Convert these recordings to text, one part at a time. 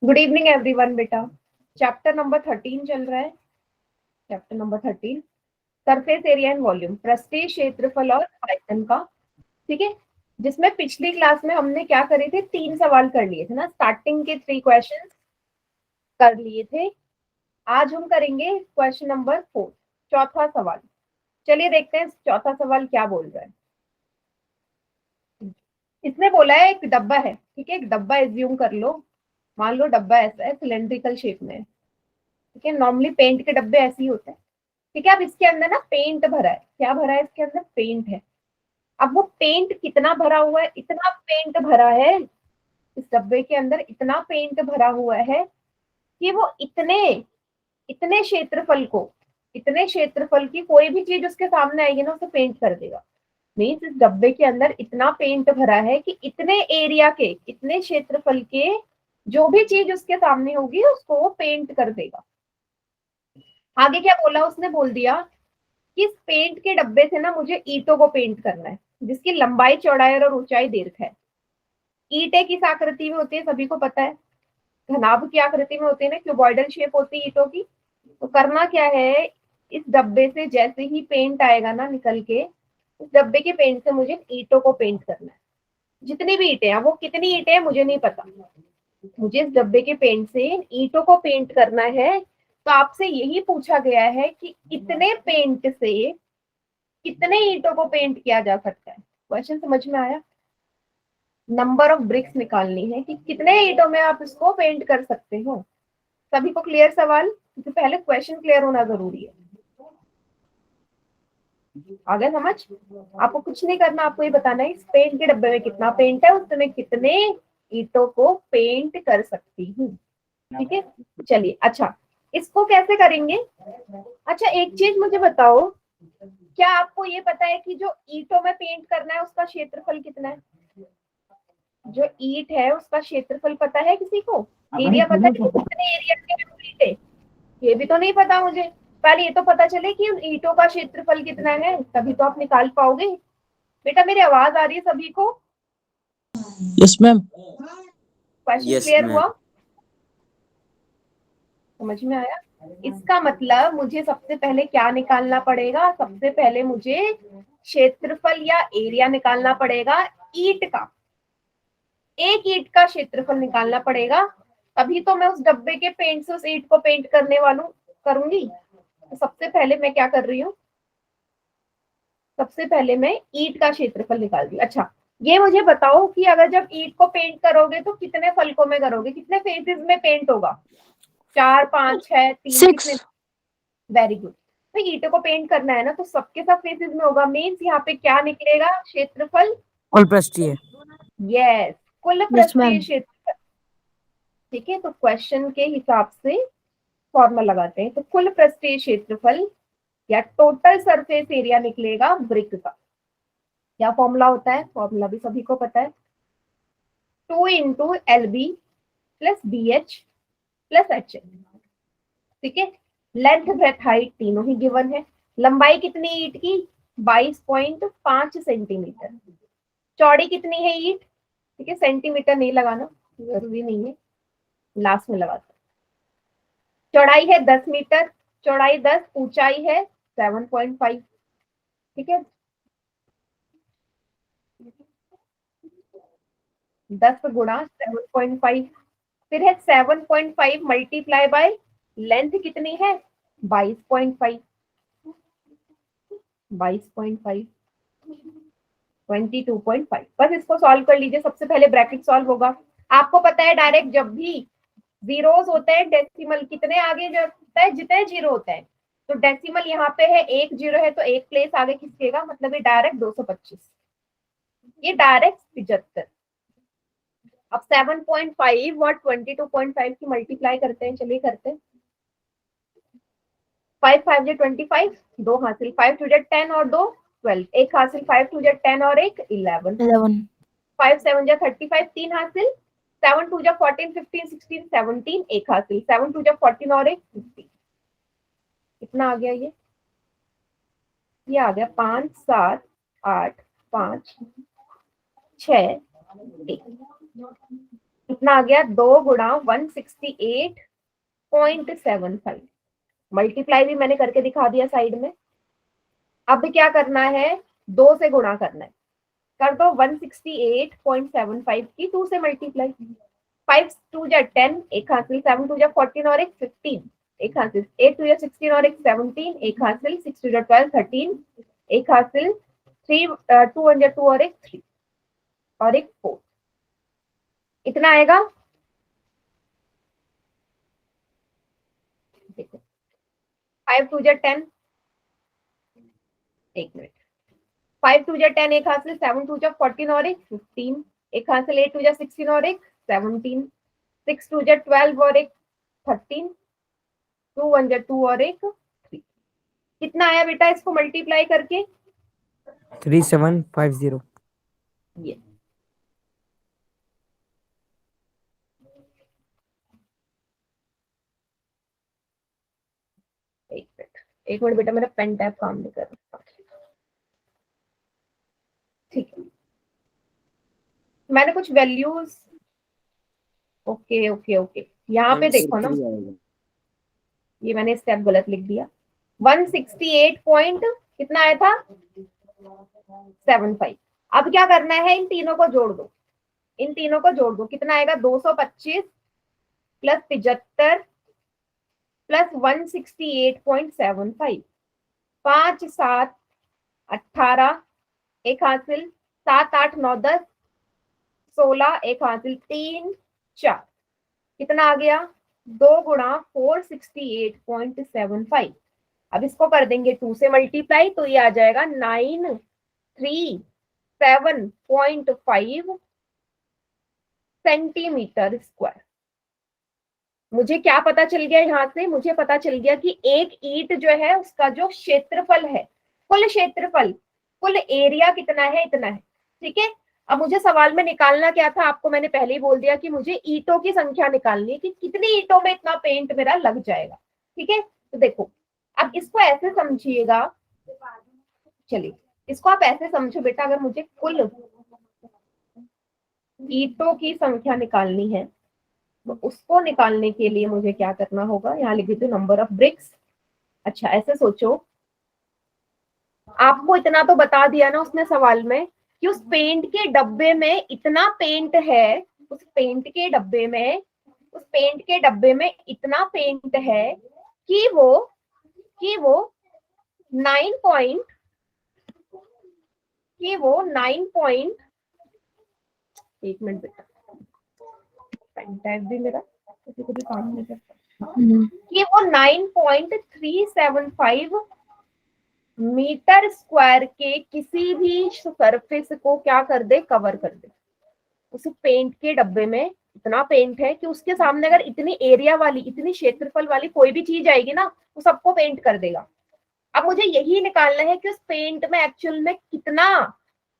Good evening everyone बेटा। Chapter number 13 चल रहा है। Chapter number 13 surface area and volume, पृष्ठीय क्षेत्रफल और आयतन का। ठीक है, जिसमें पिछली क्लास में हमने क्या करे थे, 3 सवाल कर लिए थे ना, स्टार्टिंग के 3 क्वेश्चंस कर लिए थे। आज हम करेंगे क्वेश्चन नंबर 4, चौथा सवाल। चलिए देखते हैं चौथा सवाल क्या बोल रहा है। इसने बोला है एक डब्बा है, ठीक है, एक डब्बा एज्यूम कर लो। मान लो डब्बा ऐसा है, सिलेंड्रिकल शेप में है। ठीक है, नॉर्मली पेंट के डब्बे ऐसे ही होते हैं। ठीक है, अब इसके अंदर ना पेंट भरा है। क्या भरा है इसके अंदर? पेंट है। अब वो पेंट कितना भरा हुआ है? इतना पेंट भरा है इस डब्बे के अंदर, इतना पेंट भरा हुआ है कि वो इतने इतने क्षेत्रफल को, इतने क्षेत्रफल की कोई भी चीज उसके सामने आएगी ना, उसे पेंट कर देगा। मीन्स इस डब्बे के अंदर इतना पेंट भरा है कि इतने एरिया के, इतने क्षेत्रफल के जो भी चीज उसके सामने होगी उसको वो पेंट कर देगा। आगे क्या बोला उसने? बोल दिया कि इस पेंट के डब्बे से ना मुझे ईंटों को पेंट करना है, जिसकी लंबाई, चौड़ाई और ऊंचाई दीर्घ है। ईंट एक इस आकृति में होती है, सभी को पता है। घनाभ की आकृति में होती है ना, क्यूबॉइडल शेप होती है ईंटों की। तो करना क्या है, इस डब्बे से जैसे ही पेंट आएगा ना निकल के, उस डब्बे के पेंट से मुझे ईंटों को पेंट करना है। जितनी भी ईंटें हैं, वो कितनी ईंटें हैं मुझे नहीं पता, मुझे इस डब्बे के पेंट से ईंटों को पेंट करना है। तो आपसे यही पूछा गया है कि इतने पेंट से कितने ईंटों को पेंट किया जा सकता है। क्वेश्चन समझ में आया? नंबर ऑफ ब्रिक्स निकालनी है कि कितने ईंटों में आप इसको पेंट कर सकते हो। सभी को क्लियर सवाल? क्योंकि पहले क्वेश्चन क्लियर होना जरूरी है। आगे समझ? आपको कुछ नहीं करना, आपको ये बताना है इस पेंट के डब्बे में कितना पेंट है, उसमें कितने ईंटों को पेंट कर सकती हूँ। ठीक है, चलिए। अच्छा, इसको कैसे करेंगे? अच्छा, एक चीज मुझे बताओ, क्या आपको ये पता है कि जो ईंटों में पेंट करना है उसका क्षेत्रफल कितना है? जो ईंट है उसका क्षेत्रफल पता है किसी को? एरिया पता है कि कितने एरिया के ईंट है? ये भी तो नहीं पता मुझे। पहले ये तो पता चले कि उन ईंटों का क्षेत्रफल कितना है, तभी तो आप निकाल पाओगे। बेटा मेरी आवाज आ रही है सभी को? Yes ma'am. क्वेश्चन क्लियर हुआ? समझ में आया? इसका मतलब मुझे सबसे पहले क्या निकालना पड़ेगा? सबसे पहले मुझे क्षेत्रफल या एरिया निकालना पड़ेगा ईंट का। एक ईंट का क्षेत्रफल निकालना पड़ेगा, तभी तो मैं उस डब्बे के पेंट से उस ईंट को पेंट करने वालू करूंगी। तो सबसे पहले मैं क्या कर रही हूँ, सबसे पहले मैं ईंट का क्षेत्रफल निकाल रही हूँ। अच्छा, ये मुझे बताओ कि अगर जब ईंट को पेंट करोगे तो कितने फलकों में करोगे, कितने फेजेस में पेंट होगा? 4, 5, 6, 3, 6। कितने? Very good. तो ईंटों को पेंट करना है ना, तो सबके सब फेजेस में होगा। मीन्स यहाँ पे क्या निकलेगा? क्षेत्रफल। कुल पृष्ठीय। यस, कुल यस पृष्ठीय मैम। क्षेत्रफल। ठीक है, तो क्वेश्चन के हिसाब से फॉर्मूला लगाते हैं। तो कुल पृष्ठीय क्षेत्रफल या टोटल सरफेस एरिया निकलेगा ब्रिक का। क्या फॉर्मूला होता है? फॉर्मूला भी सभी को पता है, 2 into l b plus b h plus h. ठीक है, लेंथ ब्रेथ हाइट तीनों ही गिवन है। लंबाई कितनी ईंट की? 22.5 सेंटीमीटर। चौड़ी कितनी है ईंट? ठीक है, सेंटीमीटर नहीं लगाना, जरूरी नहीं है, लास्ट में लगाता। चौड़ाई है 10 मीटर, चौड़ाई 10, ऊंचाई है 7.5। ठीक है, 10 गुणा 7.5, फिर है 7.5 मल्टीप्लाई बाय लेंथ कितनी है? 22.5, 22.5, 22.5। बस इसको सॉल्व कर लीजिए। सबसे पहले ब्रैकेट सॉल्व होगा। आपको पता है डायरेक्ट जब भी जीरोस होते हैं, डेसिमल कितने आगे जाता है? जितने जीरो होते हैं। तो डेसिमल यहाँ पे है, एक जीरो है तो एक प्लेस आगे खिसकेगा, मतलब ये डायरेक्ट 225, ये डायरेक्ट 75। अब 7.5 और 22.5 की मल्टीप्लाई करते हैं, चलिए करते हैं। 5 5 जे 25, 2 हासिल, 5 2 जे 10 और 2 12, एक हासिल, 5 2 जे 10 और एक 11, 11। 5 7 जा 35, 3 हासिल, 7 2 जा 14 15 16 17, एक हासिल, 7 2 जा 14 और एक 15। कितना आ गया ये आ गया 5 7 8 5 6 1। कितना आ गया, 2 गुणा 168.75। मल्टीप्लाई भी मैंने करके दिखा दिया साइड में। अब क्या करना है, 2 से गुणा करना है। कर दो 168.75 की 2 से मल्टीप्लाई। 5 2 जा 10, एक हासिल, 7 2 जा 14 और एक 15, एक हासिल, 8 2 जा 16 और एक 17, एक हासिल, 6 2 जा 12 13, एक हासिल, 3 2 1 जा 2 और एक 3 और एक 4। इतना आएगा। देखो 5 2 जा 10, एक मिनट, 5 2 जा 10, एक हासिल, 7 2 जा 14 और एक 15, एक हासिल, 8 2 जा 16 और एक 17, 6 2 जा 12 और एक 13, 2 1 जा 2 और एक 3। कितना आया बेटा इसको मल्टीप्लाई करके? 3750। ये एक मिनट बेटा, मेरा पेन टैप काम नहीं कर रहा। ठीक है, मैंने कुछ वैल्यूज, ओके ओके ओके, यहाँ पे देखो ना, ये मैंने स्टेप गलत लिख दिया। 168 पॉइंट कितना आया था, 75। अब क्या करना है, इन तीनों को जोड़ दो, इन तीनों को जोड़ दो, कितना आएगा, 225 प्लस 75 प्लस 168.75, 5 7 18, एक हासिल, 7 8 9 10 16, एक हासिल, 3 4। कितना आ गया, 2 गुणा 468.75। अब इसको कर देंगे 2 से मल्टीप्लाई, तो ये आ जाएगा 937.5 सेंटीमीटर स्क्वायर। मुझे क्या पता चल गया यहां से, मुझे पता चल गया कि एक ईंट जो है उसका जो क्षेत्रफल है, कुल क्षेत्रफल, कुल एरिया कितना है, इतना है। ठीक है, अब मुझे सवाल में निकालना क्या था, आपको मैंने पहले ही बोल दिया कि मुझे ईंटों की संख्या निकालनी है कि कितनी ईंटों में इतना पेंट मेरा लग जाएगा। ठीक है, तो देखो अब इसको ऐसे समझिएगा, चलिए इसको आप ऐसे समझो बेटा, अगर मुझे कुल ईंटों की संख्या निकालनी है तो उसको निकालने के लिए मुझे क्या करना होगा, यहाँ लिख देती हूँ नंबर ऑफ ब्रिक्स। अच्छा ऐसे सोचो, आपको इतना तो बता दिया ना उसने सवाल में कि उस पेंट के डब्बे में इतना पेंट है, उस पेंट के डब्बे में, उस पेंट के डब्बे में इतना पेंट है कि वो 9 पॉइंट, कि वो 9 पॉइंट, एक मिनट बेटा, पेन टैग भी मेरा किसी को भी काम नहीं करता, कि वो 9.375 मीटर स्क्वायर के किसी भी सरफेस को क्या कर दे, कवर कर दे। उस पेंट के डब्बे में इतना पेंट है कि उसके सामने अगर इतनी एरिया वाली, इतनी क्षेत्रफल वाली कोई भी चीज आएगी ना, वो सबको पेंट कर देगा। अब मुझे यही निकालना है कि उस पेंट में एक्चुअल में कितना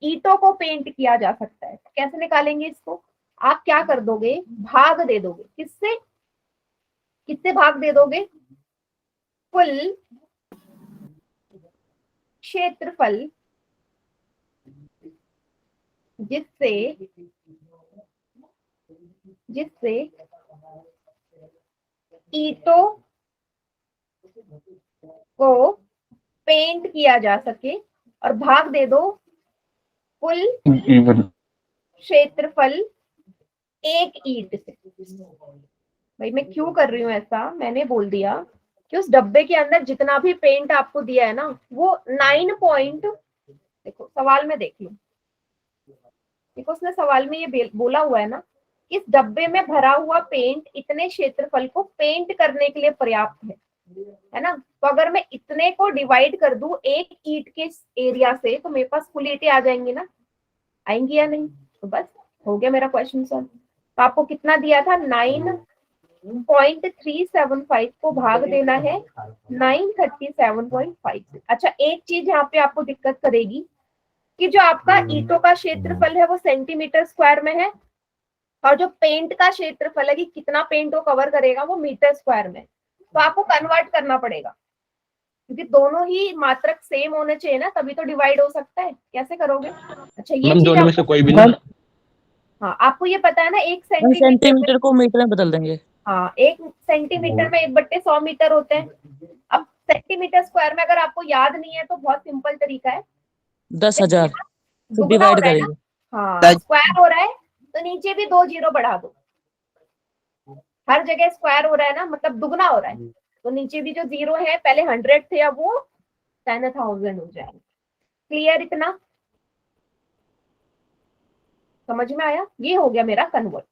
ईंटों को पेंट किया जा सकता है। कैसे निकालेंगे इसको, आप क्या कर दोगे, भाग दे दोगे, किससे, किससे भाग दे दोगे, कुल क्षेत्रफल जिससे जिससे ईंटों को पेंट किया जा सके, और भाग दे दो कुल क्षेत्रफल एक ईंट से। भाई मैं क्यों कर रही हूँ ऐसा, मैंने बोल दिया कि उस डब्बे के अंदर जितना भी पेंट आपको दिया है ना, वो 9 पॉइंट, देखो सवाल में देख लो, देखो उसने सवाल में ये बोला हुआ है ना, इस डब्बे में भरा हुआ पेंट इतने क्षेत्रफल को पेंट करने के लिए पर्याप्त है ना। तो अगर मैं इतने को डिवाइड कर दूं एक ईंट के एरिया से, तो मेरे पास फुल ईंटें आ जाएंगी ना, आएंगी या नहीं, तो बस हो गया मेरा क्वेश्चन सॉल्व। तो आपको कितना दिया था, 9.375 को भाग देना है 937.5 से। अच्छा एक चीज यहाँ पे आपको दिक्कत करेगी कि जो आपका ईंटों का क्षेत्रफल है वो सेंटीमीटर स्क्वायर में है, और जो पेंट का क्षेत्रफल है कि कितना पेंट वो कवर करेगा वो मीटर स्क्वायर में। तो आपको कन्वर्ट करना पड़ेगा, क्योंकि दोनों ही मात्रक सेम होने चाहिए ना, तभी तो डिवाइड हो सकता है। कैसे करोगे, अच्छा ये मैम चीज दोनों में से आपको, कोई भी ना, हाँ, आपको ये पता है ना, 1 हम सेंटीमीटर में, सेंटीमीटर को मीटर में बदल देंगे। हाँ 1 सेंटीमीटर में 1/100 मीटर होते हैं। अब सेंटीमीटर स्क्वायर में अगर आपको याद नहीं है तो बहुत सिंपल तरीका है, 10,000 से दुगना हो डिवाइड रहा है ना, करेंगे। हाँ स्क्वायर हो रहा है तो नीचे भी 2 जीरो बढ़ा दो। हर जगह स्क्वायर हो रहा है ना, मतलब दुगना हो रहा है, तो नीचे भी जो जीरो है, पहले 100 थे अब वो 10,000 हो जाएंगे। क्लियर इतना? समझ में आया? ये हो गया मेरा कन्वर्ट।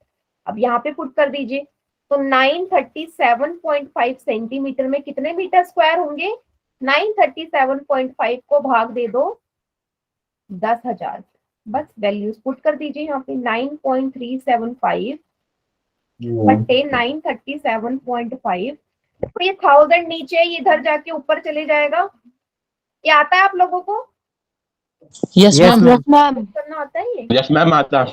अब यहाँ पे पुट कर दीजिए, तो 937.5 सेंटीमीटर में कितने मीटर स्क्वायर होंगे? 937.5 को भाग दे दो 10,000, बस वैल्यूज पुट कर दीजिए यहाँ पे। 9.375 बटे 937.5, तो ये 1000 नीचे इधर जाके ऊपर चले जाएगा। ये आता है आप लोगों को? Yes yes ma'am. मैम। करना आता है ये? यस मैम आता।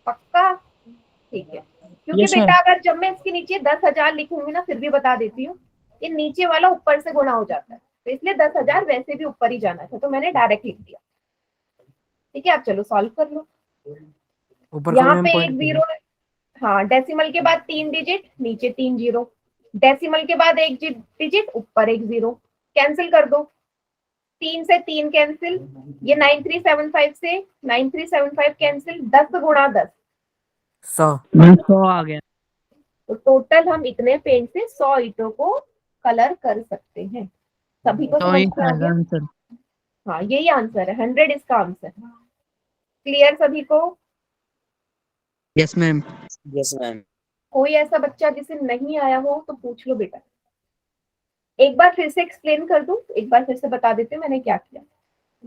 पक्का? ठीक है, क्योंकि यस मैम। बेटा अगर जब मैं इसके नीचे 10,000 लिखूंगी ना, फिर भी बता देती हूँ, ये नीचे वाला ऊपर से गुणा हो जाता है, तो इसलिए 10,000 वैसे भी ऊपर ही जाना था, तो मैंने डायरेक्ट लिख दिया। ठीक है, आप चलो सॉल्व कर लो। ऊपर का यहाँ मैम पे पॉइंट एक जीरो, हाँ डेसिमल के बाद 3 डिजिट, नीचे 3 जीरो, डेसिमल के बाद 1 डिजिट, ऊपर 1 जीरो, कैंसिल कर दो। 3 से 3 कैंसिल, ये 9375 से 9375 कैंसिल, 10 गुणा 10, 100। 100 आ गया। तो टोटल हम इतने पेंट से 100 ईंटों को कलर कर सकते हैं। सभी को तो समझ ये में आ गया? आंसर। हाँ यही आंसर है, 100 इसका आंसर। क्लियर सभी को? Yes ma'am. Yes ma'am. कोई ऐसा बच्चा जिसे नहीं आया हो तो पूछ लो बेटा। एक बार फिर से एक्सप्लेन कर दूं, एक बार फिर से बता देते हैं मैंने क्या किया।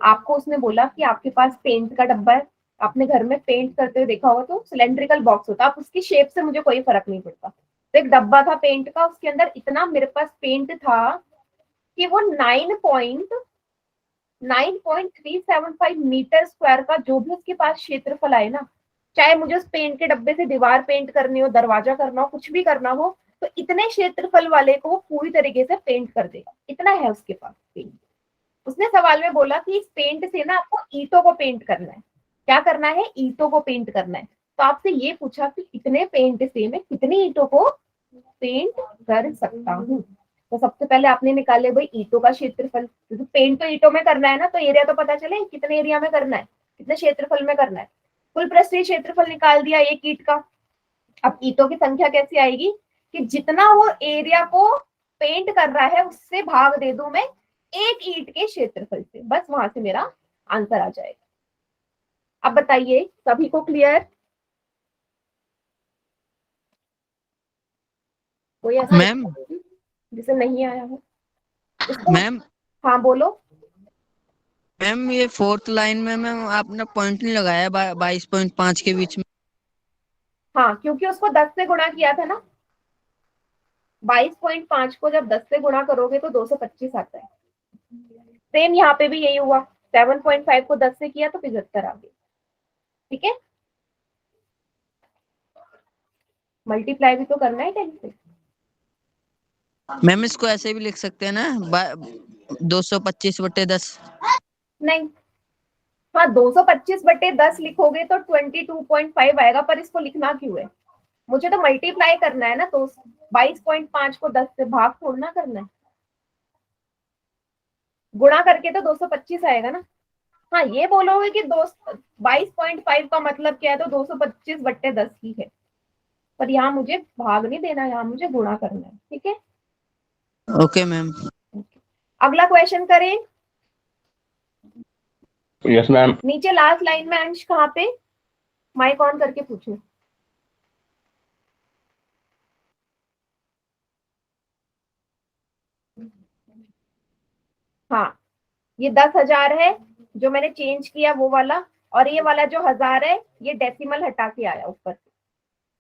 आपको उसने बोला कि आपके पास पेंट का डब्बा है, आपने घर में पेंट करते हुए देखा होगा, तो सिलेंड्रिकल बॉक्स होता है, आप उसकी शेप से मुझे कोई फर्क नहीं पड़ता। तो एक डब्बा था पेंट का, उसके अंदर इतना मेरे पास पेंट था कि वो 9.375 मीटर स्क्वायर का जो भी उसके पास क्षेत्रफल आए ना, चाहे मुझे उस पेंट के डब्बे से दीवार पेंट करनी हो, दरवाजा करना हो, कुछ भी करना हो, तो इतने क्षेत्रफल वाले को वो पूरी तरीके से पेंट कर देगा। इतना है उसके पास पेंट। उसने सवाल में बोला कि इस पेंट से ना आपको ईंटों को पेंट करना है। क्या करना है? ईंटों को पेंट करना है। तो आपसे ये पूछा कि इतने पेंट से मैं कितनी ईंटों को पेंट कर सकता हूँ। तो सबसे पहले आपने निकाले भाई ईंटों का क्षेत्रफल, क्योंकि पेंट तो ईंटों में करना है ना, तो एरिया तो पता चले कितने एरिया में करना है, कितने क्षेत्रफल में करना है। कुल पृष्ठीय क्षेत्रफल निकाल दिया एक ईंट का। अब ईंटों की संख्या कैसे आएगी कि जितना वो एरिया को पेंट कर रहा है उससे भाग दे दूं मैं एक ईंट के क्षेत्रफल से, बस वहां से मेरा आंसर आ जाएगा। अब बताइए सभी को क्लियर? कोई ऐसा मैम। जिसे नहीं आया हो इसको? मैम। हाँ बोलो। मैम ये फोर्थ लाइन में मैम आपने पॉइंट नहीं लगाया 22.5 के बीच में। हाँ क्योंकि उसको 10 से गुणा किया था ना, 22.5 को जब 10 से गुणा करोगे तो 225 आता है। सेम यहाँ पे भी यही हुआ, 7.5 को 10 से किया तो 75 आ गया। ठीक है, मल्टीप्लाई भी तो करना है 10 से। मैम इसको ऐसे भी लिख सकते हैं ना 225/10। नहीं, हाँ 225/10 लिखोगे तो 22.5 आएगा, पर इसको लिखना क्यों है? मुझे तो मल्टीप्लाई करना है ना, तो 22.5 को 10 से भाग थोड़ा करना है, गुणा करके तो 225 आएगा ना। हाँ ये बोलोगे कि 22.5 का मतलब क्या है, तो 225/10 ही है, पर यहाँ मुझे भाग नहीं देना, यहाँ मुझे गुणा करना है। ठीक है, ओके मैम। अगला क्वेश्चन करें। Yes ma'am. नीचे लास्ट लाइन में अंश कहाँ पे? माइक ऑन करके पूछो। हाँ ये 10,000 है जो मैंने चेंज किया वो वाला, और ये वाला जो 1000 है ये डेसिमल हटा के आया ऊपर।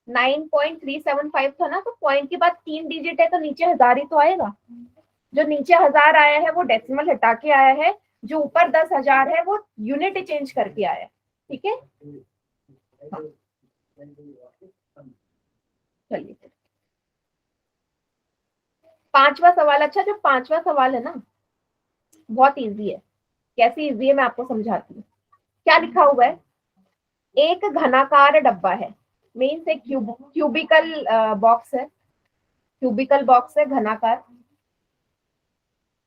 9.375 था ना, तो पॉइंट के बाद 3 डिजिट है तो नीचे 1000 ही तो आएगा। जो नीचे 1000 आया है वो डेसिमल हटा के आया है, जो ऊपर 10,000 है वो यूनिट चेंज करके आया है। ठीक है, हाँ। चलिए पांचवा सवाल। अच्छा जो पांचवा सवाल है ना बहुत इजी है। कैसे इजी है मैं आपको समझाती हूँ। क्या लिखा हुआ है? एक घनाकार डब्बा है, मीन्स एक क्यूबिकल बॉक्स है, क्यूबिकल बॉक्स है घनाकार।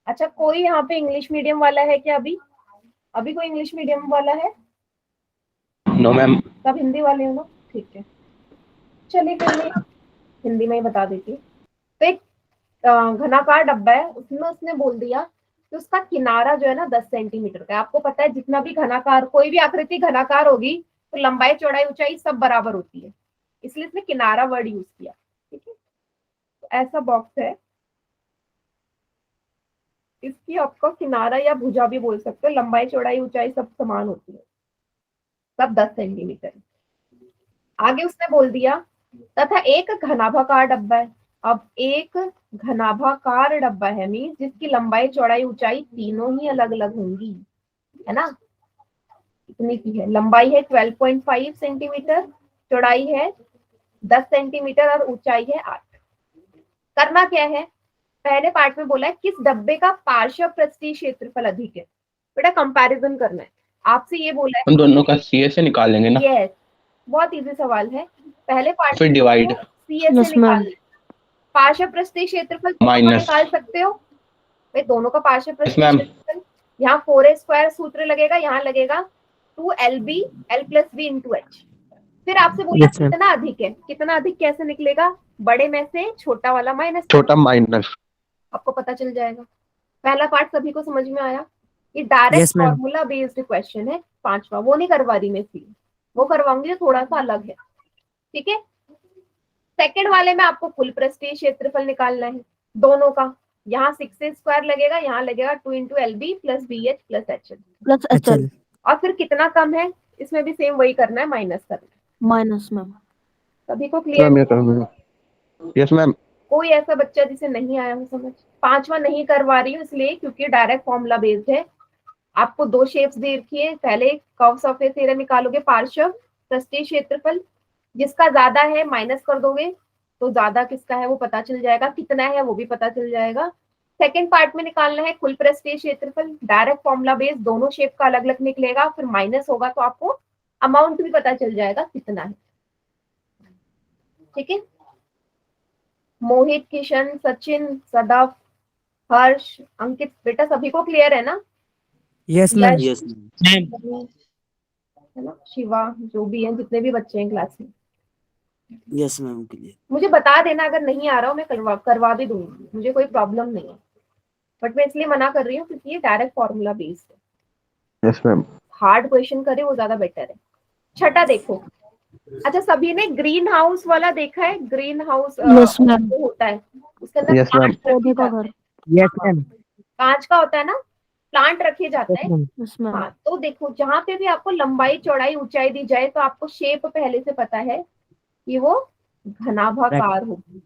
अच्छा, कोई यहाँ पे इंग्लिश मीडियम वाला है क्या? अभी अभी कोई इंग्लिश मीडियम वाला है? No ma'am. सब हिंदी वाले हो ना? ठीक है, चलिए फिर मैं हिंदी में ही बता देती हूँ। तो एक घनाकार डब्बा है, उसमें उसने बोल दिया कि उसका किनारा जो है ना 10 सेंटीमीटर का है। आपको पता है जितना भी घनाकार, कोई भी आकृति घनाकार होगी तो लंबाई चौड़ाई ऊंचाई सब बराबर होती है, इसलिए इसने किनारा वर्ड यूज किया। ठीक है, तो ऐसा बॉक्स है, इसकी आपका किनारा या भुजा भी बोल सकते हो, लंबाई चौड़ाई ऊंचाई सब समान होती है, सब 10 सेंटीमीटर। आगे उसने बोल दिया तथा एक घनाभाकार डब्बा है। अब एक घनाभाकार डब्बा है मीन जिसकी लंबाई चौड़ाई ऊंचाई तीनों ही अलग अलग होंगी, है ना? इतनी की है, लंबाई है 12.5 सेंटीमीटर, चौड़ाई है 10 सेंटीमीटर और ऊंचाई है 8। करना क्या है? पहले पार्ट में बोला है किस डब्बे का पार्श्व पृष्ठीय क्षेत्रफल अधिक है। बेटा कंपैरिजन करना है, आपसे ये बोला है हम दोनों का सीए से निकालेंगे ना? यस, बहुत इजी सवाल है। पहले पार्ट फिर डिवाइड सीएस से निकालना है। पार्श्व पृष्ठीय क्षेत्रफल दोनों का माइनस। निकाल सकते हो भाई, दोनों का पार्श्व पृष्ठीय मैम। क्षेत्रफल। यहाँ 4a² सूत्र लगेगा, यहाँ लगेगा 2lb l+b इंटू h। फिर आपसे बोला Yes, ma'am. कितना अधिक है, कितना अधिक कैसे निकलेगा? बड़े में से छोटा वाला माइनस, छोटा माइनस। आपको पता चल जाएगा। पहला पार्ट सभी को समझ में आया? ये direct Yes, ma'am. Formula based question है। पांचवा वो नहीं करवा रही मैं, सी वो करवाऊंगी जो थोड़ा सा अलग है। ठीक है, सेकंड वाले में आपको कुल पृष्ठीय क्षेत्रफल निकालना है दोनों का। यहाँ 6a² लगेगा, यहाँ लगेगा 2 into LB plus BH plus HL HL. और फिर कितना कम है इसमें भी सेम वही करना है, माइनस करना है। Minus ma'am. सभी को क्लियर? मैम ये करूँगा। Yes ma'am. कोई ऐसा बच्चा जिसे नहीं आया हो समझ? पांचवा नहीं करवा रही हूँ इसलिए क्योंकि डायरेक्ट फॉर्मूला बेस्ड है। आपको दो शेप्स दे रखी है, पहले कर्व सरफेस एरिया निकालोगे, पार्श्व पृष्ठीय क्षेत्रफल, जिसका ज्यादा है माइनस कर दोगे तो ज्यादा किसका है वो पता चल जाएगा, कितना है वो भी पता चल जाएगा। सेकंड पार्ट में निकालना है कुल पृष्ठीय क्षेत्रफल, डायरेक्ट फॉर्मूला बेस्ड, दोनों शेप का अलग अलग निकलेगा, फिर माइनस होगा तो आपको अमाउंट भी पता चल जाएगा कितना है। ठीक है, मोहित, किशन, सचिन, सदफ, हर्ष, अंकित, बेटा सभी को क्लियर है ना? Yes, ma'am. यश, है ना, शिवा, जो भी हैं, जितने भी बच्चे हैं क्लास में, Yes, ma'am. Clear. मुझे बता देना अगर नहीं आ रहा हो, मैं करवा भी दूंगी, मुझे कोई प्रॉब्लम नहीं है। बट मैं इसलिए मना कर रही हूँ क्योंकि ये डायरेक्ट फॉर्मूला बेस्ड है। Yes ma'am. हार्ड क्वेश्चन करे वो ज्यादा बेटर है। छठा देखो, अच्छा सभी ने ग्रीन हाउस वाला देखा है? Green house Yes, ma'am. जो होता है उसके अंदर Yes, ma'am. पौधे का घर। Yes, ma'am. कांच का होता है ना, प्लांट रखे जाते Yes, हैं। ma'am. Yes ma'am. हाँ, तो देखो जहां पे भी आपको लंबाई चौड़ाई ऊंचाई दी जाए तो आपको शेप पहले से पता है कि वो घनाभाकार होगी।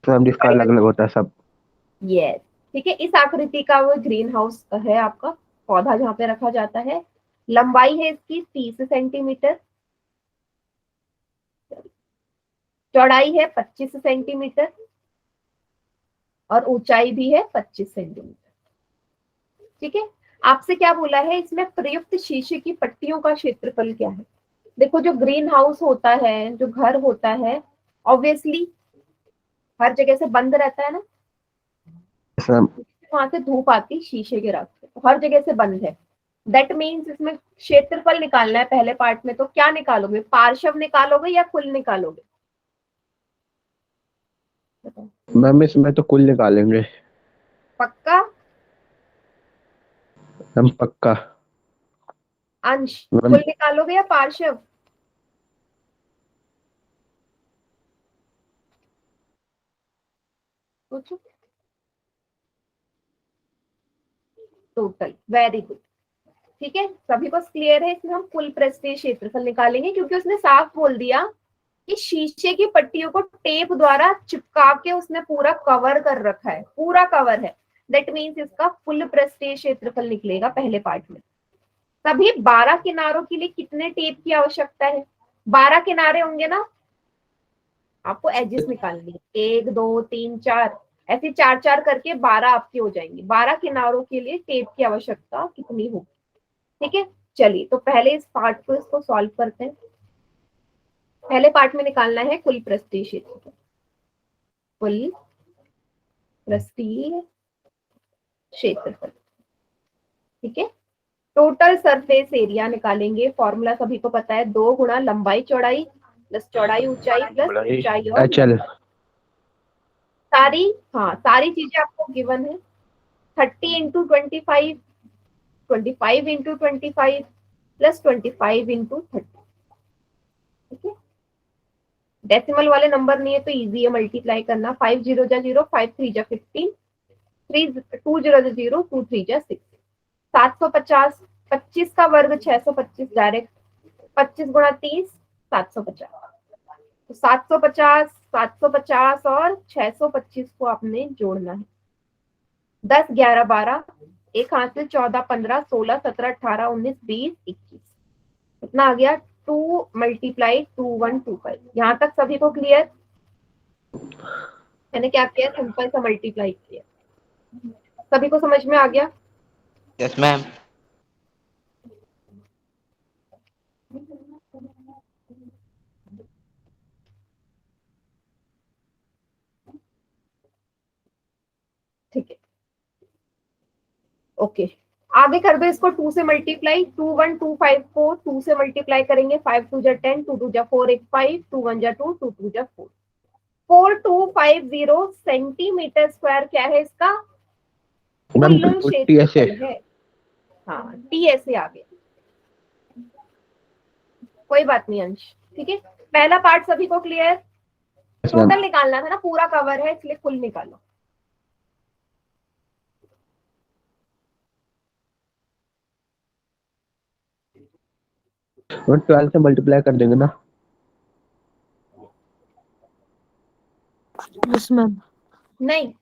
मैम जिसका अलग अलग होता है सब। यस, ठीक है, इस आकृति का वो ग्रीन हाउस है आपका पौधा जहाँ पे रखा जाता है। लंबाई है इसकी 30 सेंटीमीटर, चौड़ाई है 25 सेंटीमीटर और ऊंचाई भी है 25 सेंटीमीटर। ठीक है, आपसे क्या बोला है इसमें प्रयुक्त शीशे की पट्टियों का क्षेत्रफल क्या है? देखो जो ग्रीन हाउस होता है, जो घर होता है, ऑब्वियसली हर जगह से बंद रहता है ना, यस मैम। वहां से धूप आती शीशे के रास्ते, तो हर जगह से बंद है। दैट मीन्स इसमें क्षेत्रफल निकालना है पहले पार्ट में, तो क्या निकालोगे? पार्श्व निकालोगे या कुल निकालोगे? बताओ। मैम इसमें तो कुल निकालेंगे। पक्का? मैम पक्का। अंश मैम कुल निकालोगे या पार्श्व? सोचो। Total, very good. ठीक है, सभी को क्लियर है? इसमें हम कुल पृष्ठीय क्षेत्रफल निकालेंगे क्योंकि उसने साफ बोल दिया कि शीशे की पट्टियों को टेप द्वारा चिपका के उसने पूरा कवर कर रखा है, पूरा कवर है। दैट मीन्स इसका कुल पृष्ठीय क्षेत्रफल निकलेगा पहले पार्ट में। सभी 12 किनारों के लिए कितने टेप की आवश्यकता है? 12 किनारे होंगे ना, आपको एजेस निकालनी है, 1 2 3 4, ऐसे 4 4 करके 12 आपके हो जाएंगे। 12 किनारों के लिए टेप की आवश्यकता कितनी होगी? ठीक है, चलिए तो पहले इस पार्ट को इसको सॉल्व करते हैं। पहले पार्ट में निकालना है कुल पृष्ठीय क्षेत्रफल, कुल पृष्ठीय क्षेत्रफल, ठीक है। टोटल सरफेस एरिया निकालेंगे, फॉर्मूला सभी को पता है, 2 गुणा लंबाई चौड़ाई प्लस चौड़ाई ऊंचाई प्लस ऊंचाई और HL सारी चीजें आपको गिवन है। 30 इंटू 25, 25 इंटू 25 प्लस 25 इंटू 30, ठीक है। डेसिमल वाले नंबर नहीं है तो इजी है मल्टीप्लाई करना। 5 0 जा 0, 5 3 जा 15, 2 0 जा 0, 2 3 जा 6, 750, 25 का वर्ग 625 डायरेक्ट, 25 गुणा 30 750, तो 750 750 और 625 को आपने जोड़ना है। 10 11 12, एक हाथ से 14 15 16 17 18 19 20 21, कितना आ गया 2 × 2125। यहाँ तक सभी को क्लियर? मैंने क्या किया, सिंपल सा मल्टीप्लाई किया। सभी को समझ में आ गया? Yes ma'am. ठीक है, ओके। आगे कर दो इसको 2 से मल्टीप्लाई। 21254 को 2 से मल्टीप्लाई करेंगे, 5 2 जा 10, 2 2 जा 4 1 5, 2 1 जा 2, 2 2 जा 4, 4250 सेंटीमीटर स्क्वायर क्या है इसका? मैम कुल क्षेत्रफल है। हाँ TSA आ गया, कोई बात नहीं अंश, ठीक है। पहला पार्ट सभी को क्लियर? टोटल निकालना था ना, पूरा कवर है इसलिए कुल निकालो। वो 12 से मल्टीप्लाई कर देंगे ना? Yes ma'am. नहीं,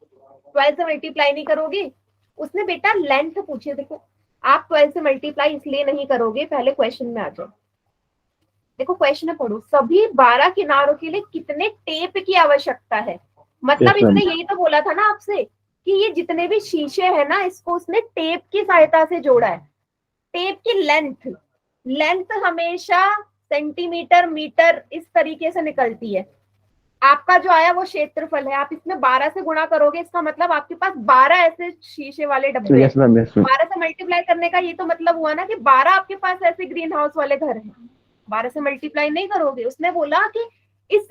12 से मल्टीप्लाई नहीं करोगे। उसने बेटा लेंथ पूछी, देखो आप 12 से मल्टीप्लाई इसलिए नहीं करोगे, पहले क्वेश्चन में आ जाओ। देखो क्वेश्चन में पढ़ो, सभी 12 किनारों के लिए कितने टेप की आवश्यकता है। मतलब Yes, ma'am. इसने यही तो बोला था ना आपसे कि ये जितने भी शीशे हैं ना, इसको उसने टेप की सहायता से जोड़ा है। टेप की लेंथ हमेशा सेंटीमीटर मीटर इस तरीके से निकलती है। आपका जो आया वो क्षेत्रफल है, आप इसमें 12 से गुणा करोगे, इसका मतलब आपके पास 12 ऐसे शीशे वाले डब्बे यस मैम, यस मैम। 12 से मल्टीप्लाई करने का ये तो मतलब हुआ ना कि 12 आपके पास ऐसे ग्रीन हाउस वाले घर हैं। 12 से मल्टीप्लाई नहीं करोगे। उसने बोला कि इस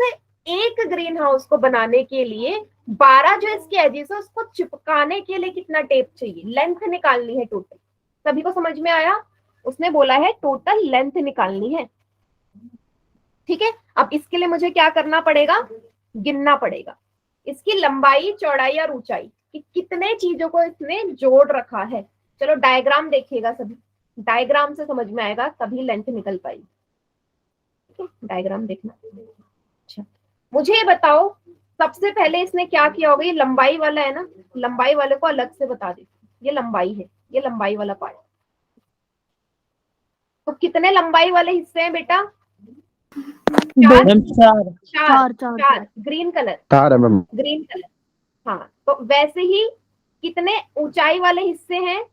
एक ग्रीन हाउस को बनाने के लिए 12 जो इसके एजेस है उसको चिपकाने के लिए कितना टेप चाहिए, लेंथ निकालनी है टोटल। सभी को समझ में आया? उसने बोला है टोटल लेंथ निकालनी है, ठीक है। अब इसके लिए मुझे क्या करना पड़ेगा, गिनना पड़ेगा इसकी लंबाई चौड़ाई और ऊंचाई कि कितने चीजों को इसने जोड़ रखा है। चलो डायग्राम देखिएगा सभी, डायग्राम से समझ में आएगा तभी लेंथ निकल पाएगी, ठीक है। डायग्राम देखना। अच्छा मुझे ये बताओ, सबसे पहले इसने क्या किया होगा, ये लंबाई वाला है ना, लंबाई वाले को अलग से बता देती, ये लंबाई है, ये लंबाई वाला पार्ट। तो कितने लंबाई वाले हिस्से हैं बेटा? चार। ग्रीन कलर, तार है मैम। ग्रीन कलर, हाँ। तो वैसे ही कितने ऊंचाई वाले हिस्से हैं?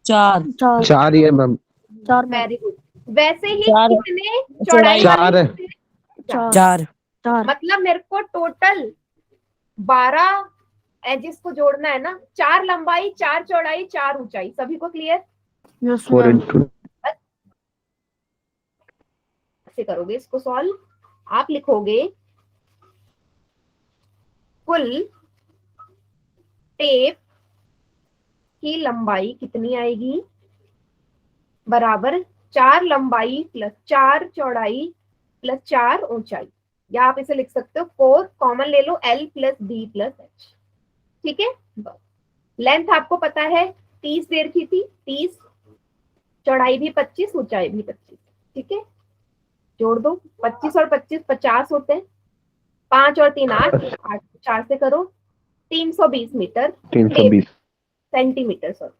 4 ही है मैम। Very good. वैसे ही चार। कितने चौड़ाई चार वाले है। हिस्से हैं? 4। मतलब मेरे को टोटल 12 एजेस को जोड़ना है ना, 4 लंबाई 4 चौड़ाई 4 ऊंचाई। सभी को क्लियर? 4 इंटू ऐसे करोगे इसको सॉल्व, आप लिखोगे कुल टेप की लंबाई कितनी आएगी, बराबर 4 लंबाई प्लस 4 चौड़ाई प्लस 4 ऊंचाई, या आप इसे लिख सकते हो 4, कॉमन ले लो L plus B plus H, ठीक है। लेंथ आपको पता है 30 देर की थी, 30, चौड़ाई भी 25, ऊंचाई भी 25, ठीक है। जोड़ दो, 25 और 25 50 होते हैं, 5 और 3 8, 8 4 से करो, 320 मीटर 320 सेंटीमीटर, सॉरी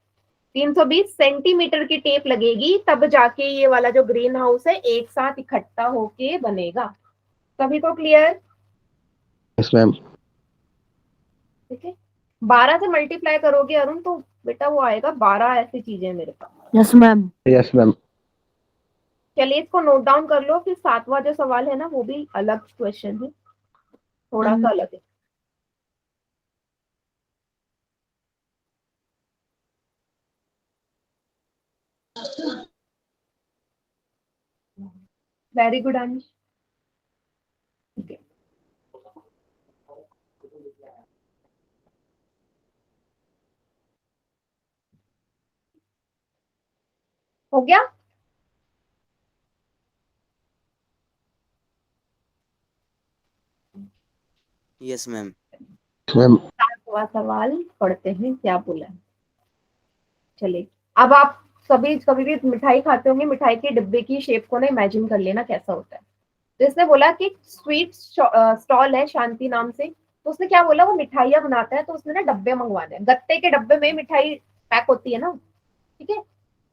320 सेंटीमीटर की टेप लगेगी, तब जाके ये वाला जो ग्रीन हाउस है एक साथ इकट्ठा होके बनेगा। सभी को क्लियर? Yes ma'am. ठीक है। 12 से मल्टीप्लाई करोगे अरुण तो बेटा वो आएगा 12 ऐसी चीजें मेरे पास। Yes ma'am. Yes ma'am. चलिए इसको नोट डाउन कर लो, फिर 7वां जो सवाल है ना वो भी अलग क्वेश्चन है, थोड़ा सा अलग है। वेरी गुड अंश। Okay. हो गया। Yes ma'am. मैम 7वां सवाल पढ़ते हैं क्या बोला है। चलिए अब आप सभी कभी भी मिठाई खाते होंगे, मिठाई के डिब्बे की शेप को ना इमेजिन कर लेना कैसा होता है। तो इसने बोला कि स्वीट स्टॉल है शांति नाम से, तो उसने क्या बोला वो मिठाइयाँ बनाता है, तो उसने ना डब्बे मंगवाने हैं। गत्ते के डब्बे में मिठाई पैक होती है ना, ठीक है।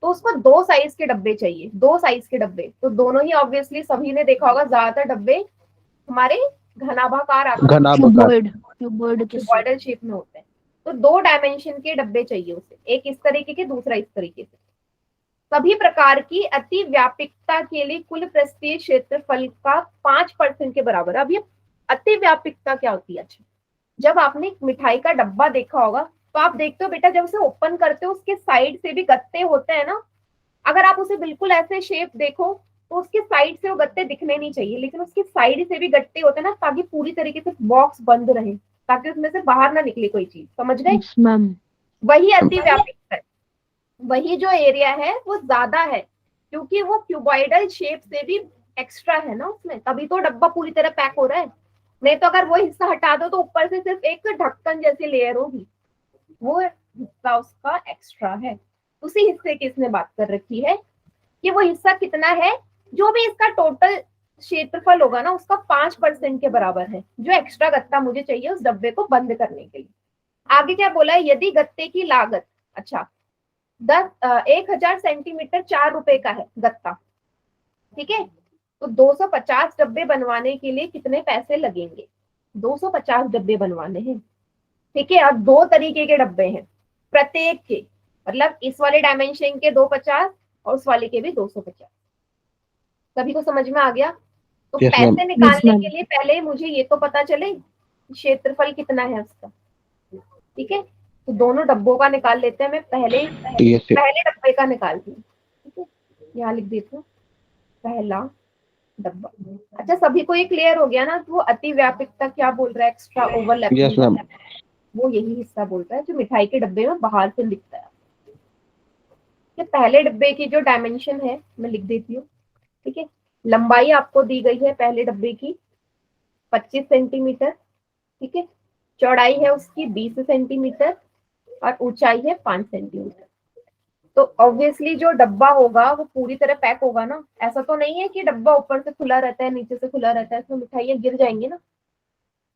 तो उसको 2 साइज के डब्बे चाहिए, 2 साइज के डब्बे। तो दोनों ही ऑब्वियसली सभी ने देखा होगा, ज्यादातर डब्बे हमारे घनाभाकार घनाभाकार क्यूबॉइडल शेप में होते हैं। तो 2 डायमेंशन के डब्बे चाहिए उसे, एक इस तरीके के, दूसरा इस तरीके से। सभी प्रकार की अति व्यापकता के लिए कुल पृष्ठीय क्षेत्रफल का 5% के बराबर। अब ये अति व्यापकता क्या होती है? अच्छा, जब आपने मिठाई का डब्बा देखा होगा तो आप देखते हो बेटा, जब उसे ओपन करते हो उसके साइड से भी गत्ते होते हैं ना। अगर आप उसे बिल्कुल ऐसे शेप देखो तो उसके साइड से वो गत्ते दिखने नहीं चाहिए, लेकिन उसके साइड से भी गत्ते होते हैं ना, ताकि पूरी तरीके से बॉक्स बंद रहे, ताकि उसमें से बाहर ना निकले कोई चीज। समझ गए? वही अति व्यापकता है। वही जो एरिया है वो ज्यादा है, क्योंकि वो क्यूबॉइडल शेप से भी एक्स्ट्रा है ना उसमें, तभी तो डब्बा पूरी तरह पैक हो रहा है। नहीं तो अगर वो हिस्सा हटा दो तो ऊपर से सिर्फ एक ढक्कन जैसी लेयर होगी, वो हिस्सा उसका एक्स्ट्रा है। उसी हिस्से की इसने बात कर रखी है कि वो हिस्सा कितना है, जो भी इसका टोटल क्षेत्रफल होगा ना उसका 5% के बराबर है, जो एक्स्ट्रा गत्ता मुझे चाहिए उस डब्बे को बंद करने के लिए। आगे क्या बोला है? यदि गत्ते की लागत, अच्छा 1000 सेंटीमीटर 4 रुपए का है गत्ता, ठीक है। तो 250 डब्बे बनवाने के लिए कितने पैसे लगेंगे? 250 डब्बे बनवाने हैं, ठीक है। और 2 तरीके के डब्बे हैं, प्रत्येक के मतलब इस वाले डायमेंशन के 250 और उस वाले के भी 250। सभी को समझ में आ गया? तो यस मैम पैसे निकालने के लिए पहले मुझे ये तो पता चले क्षेत्रफल कितना है उसका, ठीक है। तो दोनों डब्बों का निकाल लेते हैं। मैं पहले यस पहले डब्बे का निकालती हूँ, ठीक है। यहाँ लिख देती हूँ पहला डब्बा। अच्छा, सभी को ये क्लियर हो गया ना? तो वो अति व्यापकता क्या बोल रहा है? एक्स्ट्रा यस ओवरलैपिंग, मैम वो यही हिस्सा बोलता है जो मिठाई के डब्बे में बाहर से दिखता है। कि पहले डब्बे की जो डायमेंशन है मैं लिख देती हूँ, ठीक है। लंबाई आपको दी गई है पहले डब्बे की 25 सेंटीमीटर, ठीक है। चौड़ाई है उसकी 20 सेंटीमीटर और ऊंचाई है 5 सेंटीमीटर। तो ऑब्वियसली जो डब्बा होगा वो पूरी तरह पैक होगा ना। ऐसा तो नहीं है कि डब्बा ऊपर से खुला रहता है नीचे से खुला रहता है, इसमें मिठाइयाँ गिर जाएंगी ना।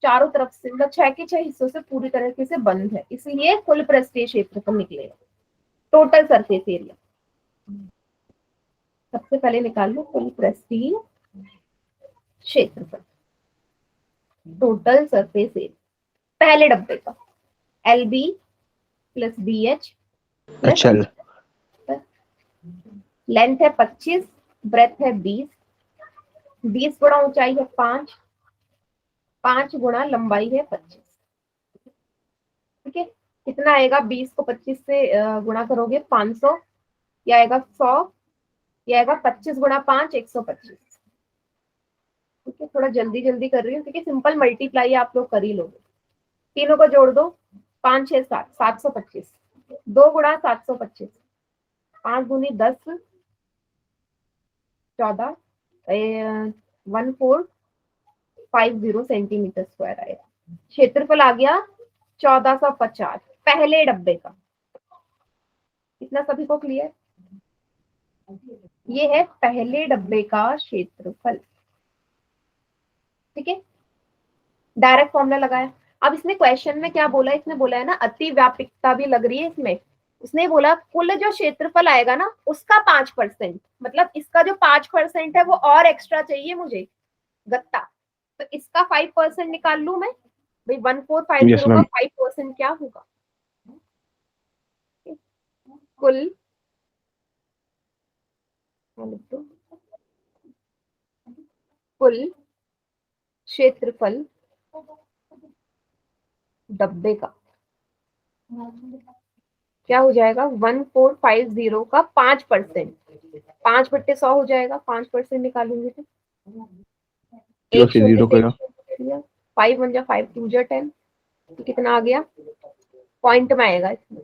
चारों तरफ से मतलब 6 के 6 हिस्सों से पूरी तरीके से बंद है, इसलिए कुल पृष्ठीय क्षेत्रफल निकलेगा, टोटल सरफेस एरिया। सबसे पहले निकाल लो कुल पृष्ठीय क्षेत्रफल, टोटल सरफेस एरिया पहले डब्बे का, LB प्लस BH अच्छा लेंथ है 25, ब्रेथ है 20, 20 गुणा ऊंचाई है 5, 5 गुणा लंबाई है 25, ठीक है। कितना आएगा? 20 को 25 से गुणा करोगे 500, या आएगा 100, या आएगा 25 गुणा 5 125, ठीक है। थोड़ा जल्दी जल्दी कर रही हूँ क्योंकि सिंपल मल्टीप्लाई आप लोग कर ही लोगे। तीनों को जोड़ दो, 5 6 7 725, 2 गुणा 725, 5 दूनी 10, 14 1450 सेंटीमीटर स्क्वायर आएगा। क्षेत्रफल आ गया 1450 पहले डब्बे का। इतना सभी को क्लियर? ये है पहले डब्बे का क्षेत्रफल, ठीक है। डायरेक्ट फॉर्मूला लगाया। अब इसने क्वेश्चन में क्या बोला? इसने बोला है ना अति व्यापकता भी लग रही है इसमें। उसने बोला कुल जो क्षेत्रफल आएगा ना उसका 5%, मतलब इसका जो 5% है वो और एक्स्ट्रा चाहिए मुझे गत्ता। तो इसका 5% निकाल लू मैं भाई। 1450 यस का मैम 5% क्या होगा? कुल कुल क्षेत्रफल डब्बे का क्या हो जाएगा, 1450 का 5%, 5/100 हो जाएगा, 5% निकालूंगी तो जीरो एक से शून्य जीरो से करा। 5 1 जा 5 2 जा 10, कितना आ गया, पॉइंट में आएगा इसमें,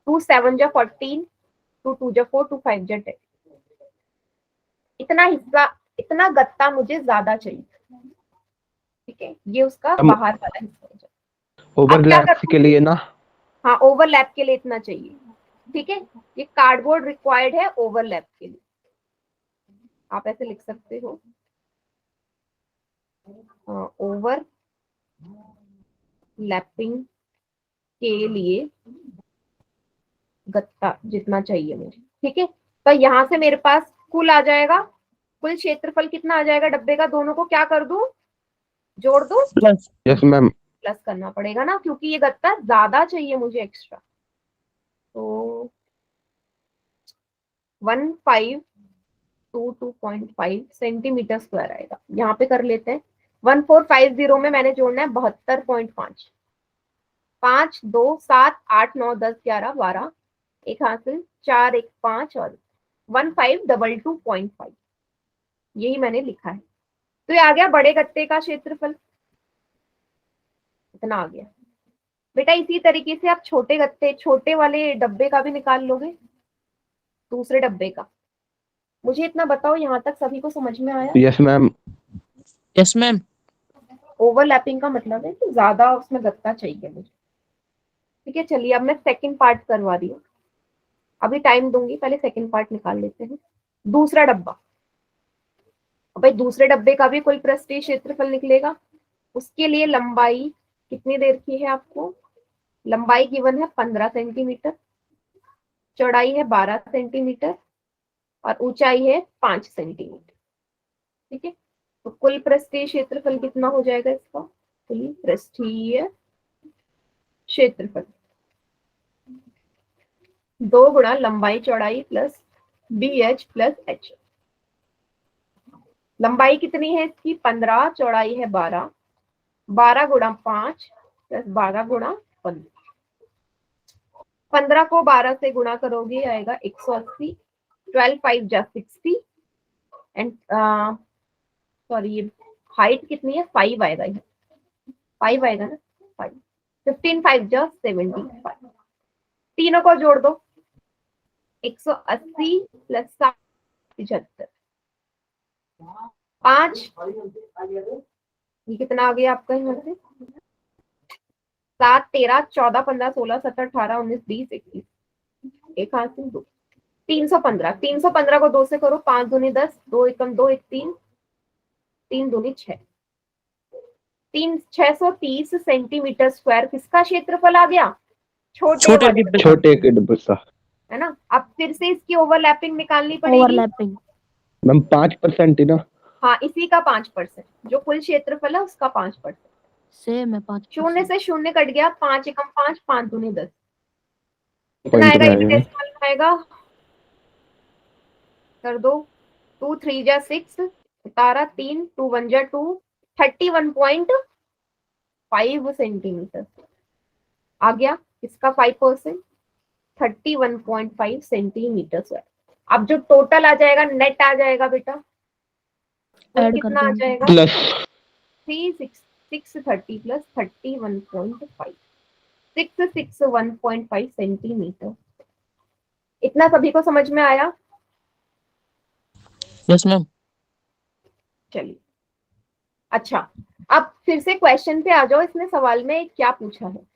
2 7 जा 14, 2 2 जा 4, 2 5 जा 10। इतना हिस्सा, इतना गत्ता मुझे ज्यादा चाहिए, ठीक है, ये उसका हम बाहर वाला हिस्सा हो जाए। अब क्या ओवरलैप के करूंगी, लिए ना, हाँ ओवरलैप के लिए इतना चाहिए, ठीक है, ये कार्डबोर्ड रिक्वायर्ड है ओवरलैप के लिए, आप ऐसे लिख सकते हो, ओवर लैपिंग के लिए गत्ता जितना चाहिए मुझे, ठीक है। तो यहाँ से मेरे पास कुल आ जाएगा, कुल क्षेत्रफल कितना आ जाएगा डब्बे का, दोनों को क्या कर दूं, जोड़ दूं, प्लस यस मैम, प्लस करना पड़ेगा ना, क्योंकि ये गत्ता ज्यादा चाहिए मुझे एक्स्ट्रा, तो 1522.5 सेंटीमीटर स्क्वायर आएगा, यहाँ पे कर लेते हैं। 1450 में मैंने जोड़ना है 72.5, 5 2 7 8 9 10 11 12, एक हासिल 4 1 5 और 1522.5, यही मैंने लिखा है। तो ये आ गया बड़े गत्ते का क्षेत्रफल, इतना आ गया बेटा। इसी तरीके से आप छोटे गत्ते, छोटे वाले डब्बे का भी निकाल लोगे, दूसरे डब्बे का। मुझे इतना बताओ, यहाँ तक सभी को समझ में आया। Yes ma'am, yes ma'am. Overlapping का मतलब है कि ज्यादा उसमें गत्ता चाहिए मुझे, ठीक है। चलिए अब मैं सेकंड पार्ट करवा रही हूँ, अभी टाइम दूंगी, पहले सेकंड पार्ट निकाल लेते हैं। दूसरा डब्बा, अब भाई दूसरे डब्बे का भी कोई पृष्ठीय क्षेत्रफल निकलेगा, उसके लिए लंबाई कितनी देर की है आपको, लंबाई गिवन है 15 सेंटीमीटर, चौड़ाई है 12 सेंटीमीटर और ऊंचाई है 5 सेंटीमीटर, ठीक है। तो कुल पृष्ठीय क्षेत्रफल कितना हो जाएगा इसका, कुल पृष्ठीय क्षेत्रफल 2 गुणा लंबाई चौड़ाई प्लस BH प्लस H। लंबाई कितनी है इसकी 15, चौड़ाई है 12, 12 गुणा 5 प्लस 12 गुणा 15, 15 को 12 से गुणा करोगे आएगा 180, 12 5 जा 60 एंड सॉरी ये हाइट कितनी है 5 आएगा, ये 5 आएगा ना, 5 15 5 जा 75, तीनों को जोड़ दो 180 प्लस 75, 5, ये कितना आ गया आपका यहाँ से, 7 13 14 15 16 17 18 19 20 21, एक हाथ से 2, 315, 315 को 2 से करो, 5 दूनी 10, 2 एकम 2 1 3, 3 दूनी 6, 630 सेंटीमीटर स्क्वायर किसका क्षेत्रफल आ गया, छोटे छोटे वाले, डिब्बे का। छोटे के डब्बे का। है ना। अब फिर से इसकी ओवरलैपिंग निकालनी पड़ेगी, ओवरलैपिंग मैम 5% ही ना, हाँ इसी का 5%, जो कुल क्षेत्रफल है उसका 5%, सेम है 5%। शून्य से शून्य कट गया, 5 एकम 5, 5 दूनी 10, कितना पॉइंट आएगा, में एक आएगा। डेसिमल में आएगा, कर दो, 2 3 जा 6, उतारा 3, 2 1 जा 2, 31.5 सेंटीमीटर आ गया, इसका 5%, 31.5 सेंटीमीटर स्क्वायर। अब जो टोटल आ जाएगा, नेट आ जाएगा बेटा, कुल ऐड कर कितना आ देंगे। जाएगा, प्लस 630 प्लस 31.5, 661.5 सेंटीमीटर। इतना सभी को समझ में आया। Yes ma'am. चलिए अच्छा, अब फिर से क्वेश्चन पे आ जाओ, इसने सवाल में क्या पूछा है।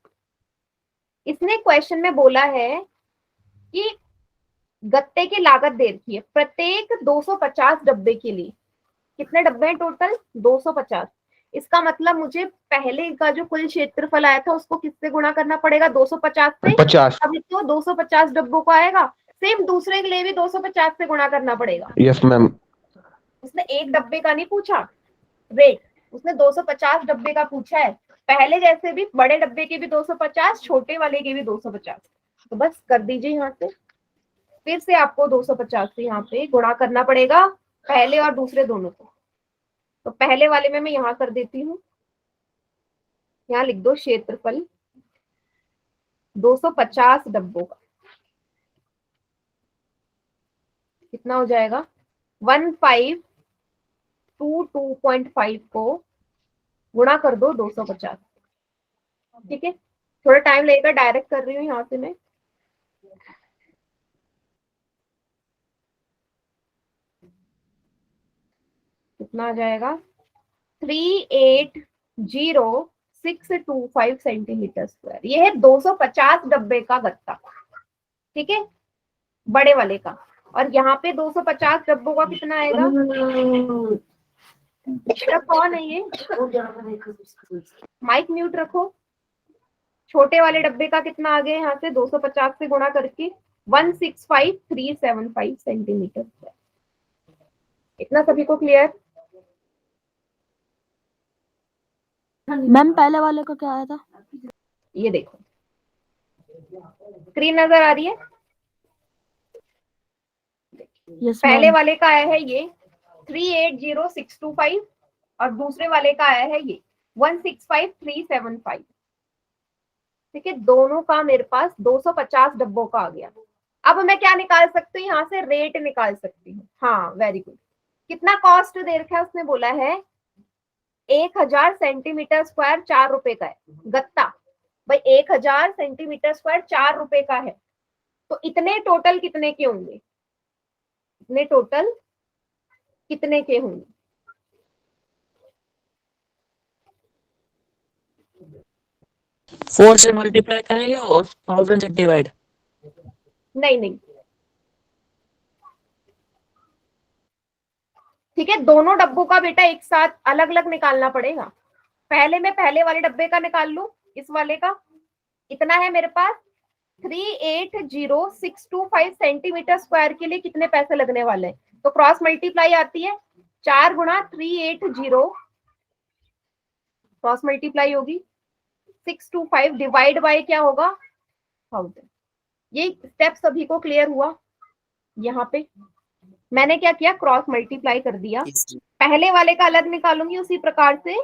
इसने क्वेश्चन में बोला है कि गत्ते की लागत दे रखी है प्रत्येक 250 डब्बे के लिए, कितने डब्बे हैं टोटल 250, इसका मतलब मुझे पहले का जो कुल क्षेत्रफल आया था उसको किससे गुणा करना पड़ेगा, 250 से, 50। अभी तो 250 डब्बों को आएगा, सेम दूसरे के लिए भी 250 से गुणा करना पड़ेगा। यस मैम, उसने एक डब्बे का नहीं पूछा रेट, उसने 250 डब्बे का पूछा है, पहले जैसे भी बड़े डब्बे के भी 250, छोटे वाले के भी 250, तो बस कर दीजिए यहाँ से, फिर से आपको 250 से यहाँ पे गुणा करना पड़ेगा पहले और दूसरे दोनों को, तो पहले वाले में मैं यहां कर देती हूँ, यहाँ लिख दो क्षेत्रफल 250 डब्बों का कितना हो जाएगा, 1522.5 को गुणा कर दो 250। ठीक है, थोड़ा टाइम लगेगा, डायरेक्ट कर रही हूँ यहाँ से मैं। कितना आ जाएगा, 380,625 सेंटीमीटर स्क्वायर। ये है 250 डब्बे का गत्ता। ठीक है, बड़े वाले का। और यहाँ पे 250 डब्बों का कितना आएगा, बेटा कौन है ये, माइक म्यूट रखो। छोटे वाले डब्बे का कितना आ गया यहाँ से 250 से गुणा करके 165,375 सेंटीमीटर स्क्वायर। इतना सभी को क्लियर। मैम पहले वाले का क्या आया था? ये देखो स्क्रीन नजर आ रही है, यस पहले मैम। वाले का आया है ये 380,625 और दूसरे वाले का आया है ये 165,375। ठीक है, दोनों का मेरे पास 250 डब्बों का आ गया। अब मैं क्या निकाल सकती हूँ यहाँ से, रेट निकाल सकती हूँ। हाँ वेरी गुड। कितना कॉस्ट दे रखा है, उसने बोला है 1000 सेंटीमीटर स्क्वायर 4 रुपए का है गत्ता। भाई 1000 सेंटीमीटर स्क्वायर 4 रुपए का है, तो इतने टोटल कितने के होंगे, इतने टोटल कितने के होंगे। 4 से मल्टीप्लाई करेंगे और 1000 से डिवाइड। नहीं नहीं, ठीक है, दोनों डब्बों का बेटा एक साथ अलग अलग निकालना पड़ेगा। पहले मैं पहले वाले डब्बे का निकाल लू, इस वाले का इतना है मेरे पास 380,625 सेंटीमीटर स्क्वायर के लिए कितने पैसे लगने वाले हैं, तो क्रॉस मल्टीप्लाई आती है 4 गुणा 380, क्रॉस मल्टीप्लाई होगी 625 डिवाइड बाय क्या होगा 1000। ये स्टेप सभी को क्लियर हुआ। यहाँ पे मैंने क्या किया, क्रॉस मल्टीप्लाई कर दिया। Yes, जी। पहले वाले का अलग निकालूंगी, उसी प्रकार से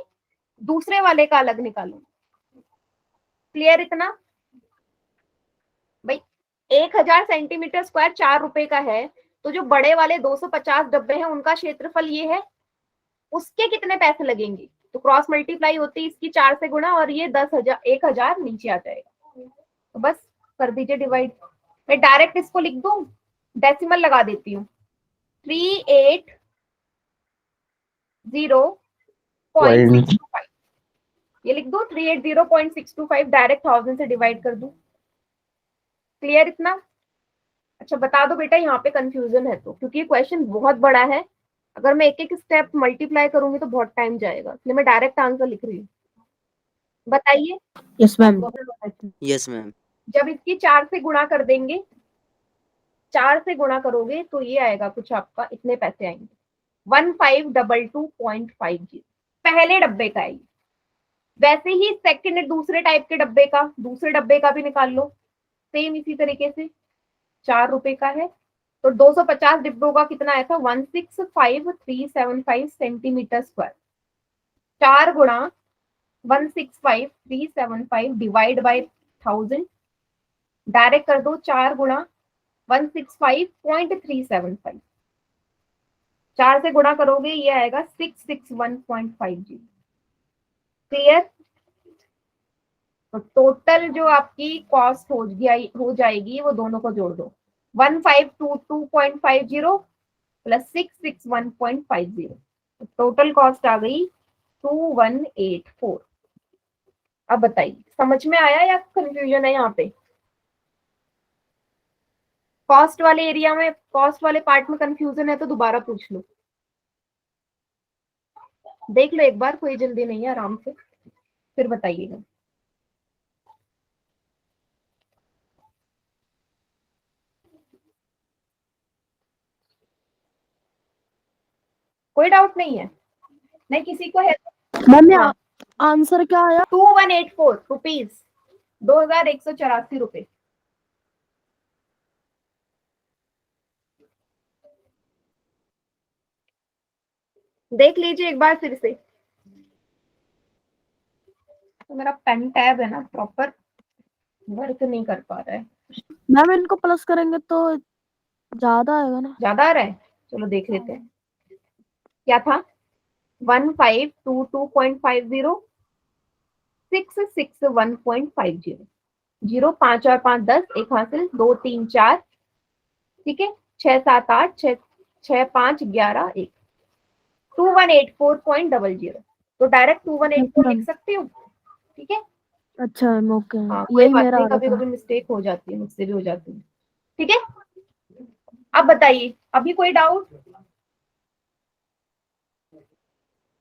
दूसरे वाले का अलग निकालूंगी। क्लियर इतना। भाई 1000 सेंटीमीटर स्क्वायर 4 रुपए का है, तो जो बड़े वाले 250 डब्बे हैं उनका क्षेत्रफल ये है, उसके कितने पैसे लगेंगे, तो क्रॉस मल्टीप्लाई होती है इसकी 4 से गुणा, और ये 10,000 1000 नीचे आ जाएगा। तो बस कर दीजिए डिवाइड। मैं डायरेक्ट इसको लिख दूं, डेसिमल लगा देती हूँ 380.625, ये लिख दो 380.625 डायरेक्ट 1000 से डिवाइड कर दूं। क्लियर इतना। अच्छा बता दो बेटा यहाँ पे कंफ्यूजन है तो, क्योंकि ये क्वेश्चन बहुत बड़ा है, अगर मैं एक एक स्टेप मल्टीप्लाई करूंगी तो बहुत टाइम जाएगा, इसलिए मैं डायरेक्ट आंसर लिख रही हूँ। बताइए। Yes ma'am. Yes ma'am. जब इसकी 4 से गुणा कर देंगे, 4 से गुणा करोगे तो ये आएगा कुछ आपका, इतने पैसे आएंगे 1522.50 पहले डब्बे का है। वैसे ही सेकंड दूसरे टाइप के डब्बे का, दूसरे डब्बे का भी निकाल लो सेम इसी तरीके से, 4 रुपए का है, तो 250 डिब्बों का कितना आया था 165,375 सेंटीमीटर स्क्वायर। 4 गुणा 165,375 डिवाइड बाय 1000, डायरेक्ट कर दो 4 गुणा 165.375, 4 से गुणा करोगे ये आएगा 661.50। क्लियर। तो टोटल जो आपकी कॉस्ट हो जाएगी वो दोनों को जोड़ दो, 1522.50 प्लस 661.50, टोटल कॉस्ट आ गई 2184। अब बताइए समझ में आया या कंफ्यूजन है यहाँ पे। कॉस्ट वाले एरिया में, कॉस्ट वाले पार्ट में कंफ्यूजन है तो दोबारा पूछ लो, देख लो एक बार, कोई जल्दी नहीं है, आराम से फिर बताइएगा। कोई डाउट नहीं है, नहीं किसी को है तो? मैम ये हाँ, आंसर क्या आया? 2184 रुपीज, 2184 रुपए। देख लीजिए एक बार फिर से। तो मेरा पेन टैब है ना प्रॉपर वर्क नहीं कर पा रहा है। मैम इनको प्लस करेंगे तो ज्यादा आएगा ना? ज्यादा आ रहा है, चलो देख लेते हैं। क्या था? 1522.50, 661.50, 0 5 और 5 10, एक हासिल, 2 3 4, ठीक है, 6 7 8, 6 6 5 11 1, 2184.00। तो डायरेक्ट 2184 लिख मैम सकती हूँ, ठीक है। अच्छा मैम, ओके हाँ कोई यही बात मेरा नहीं, आ रहा कभी था। कभी मिस्टेक हो जाती है, मुझसे भी हो जाती है, ठीक है। अब बताइए, अभी कोई डाउट?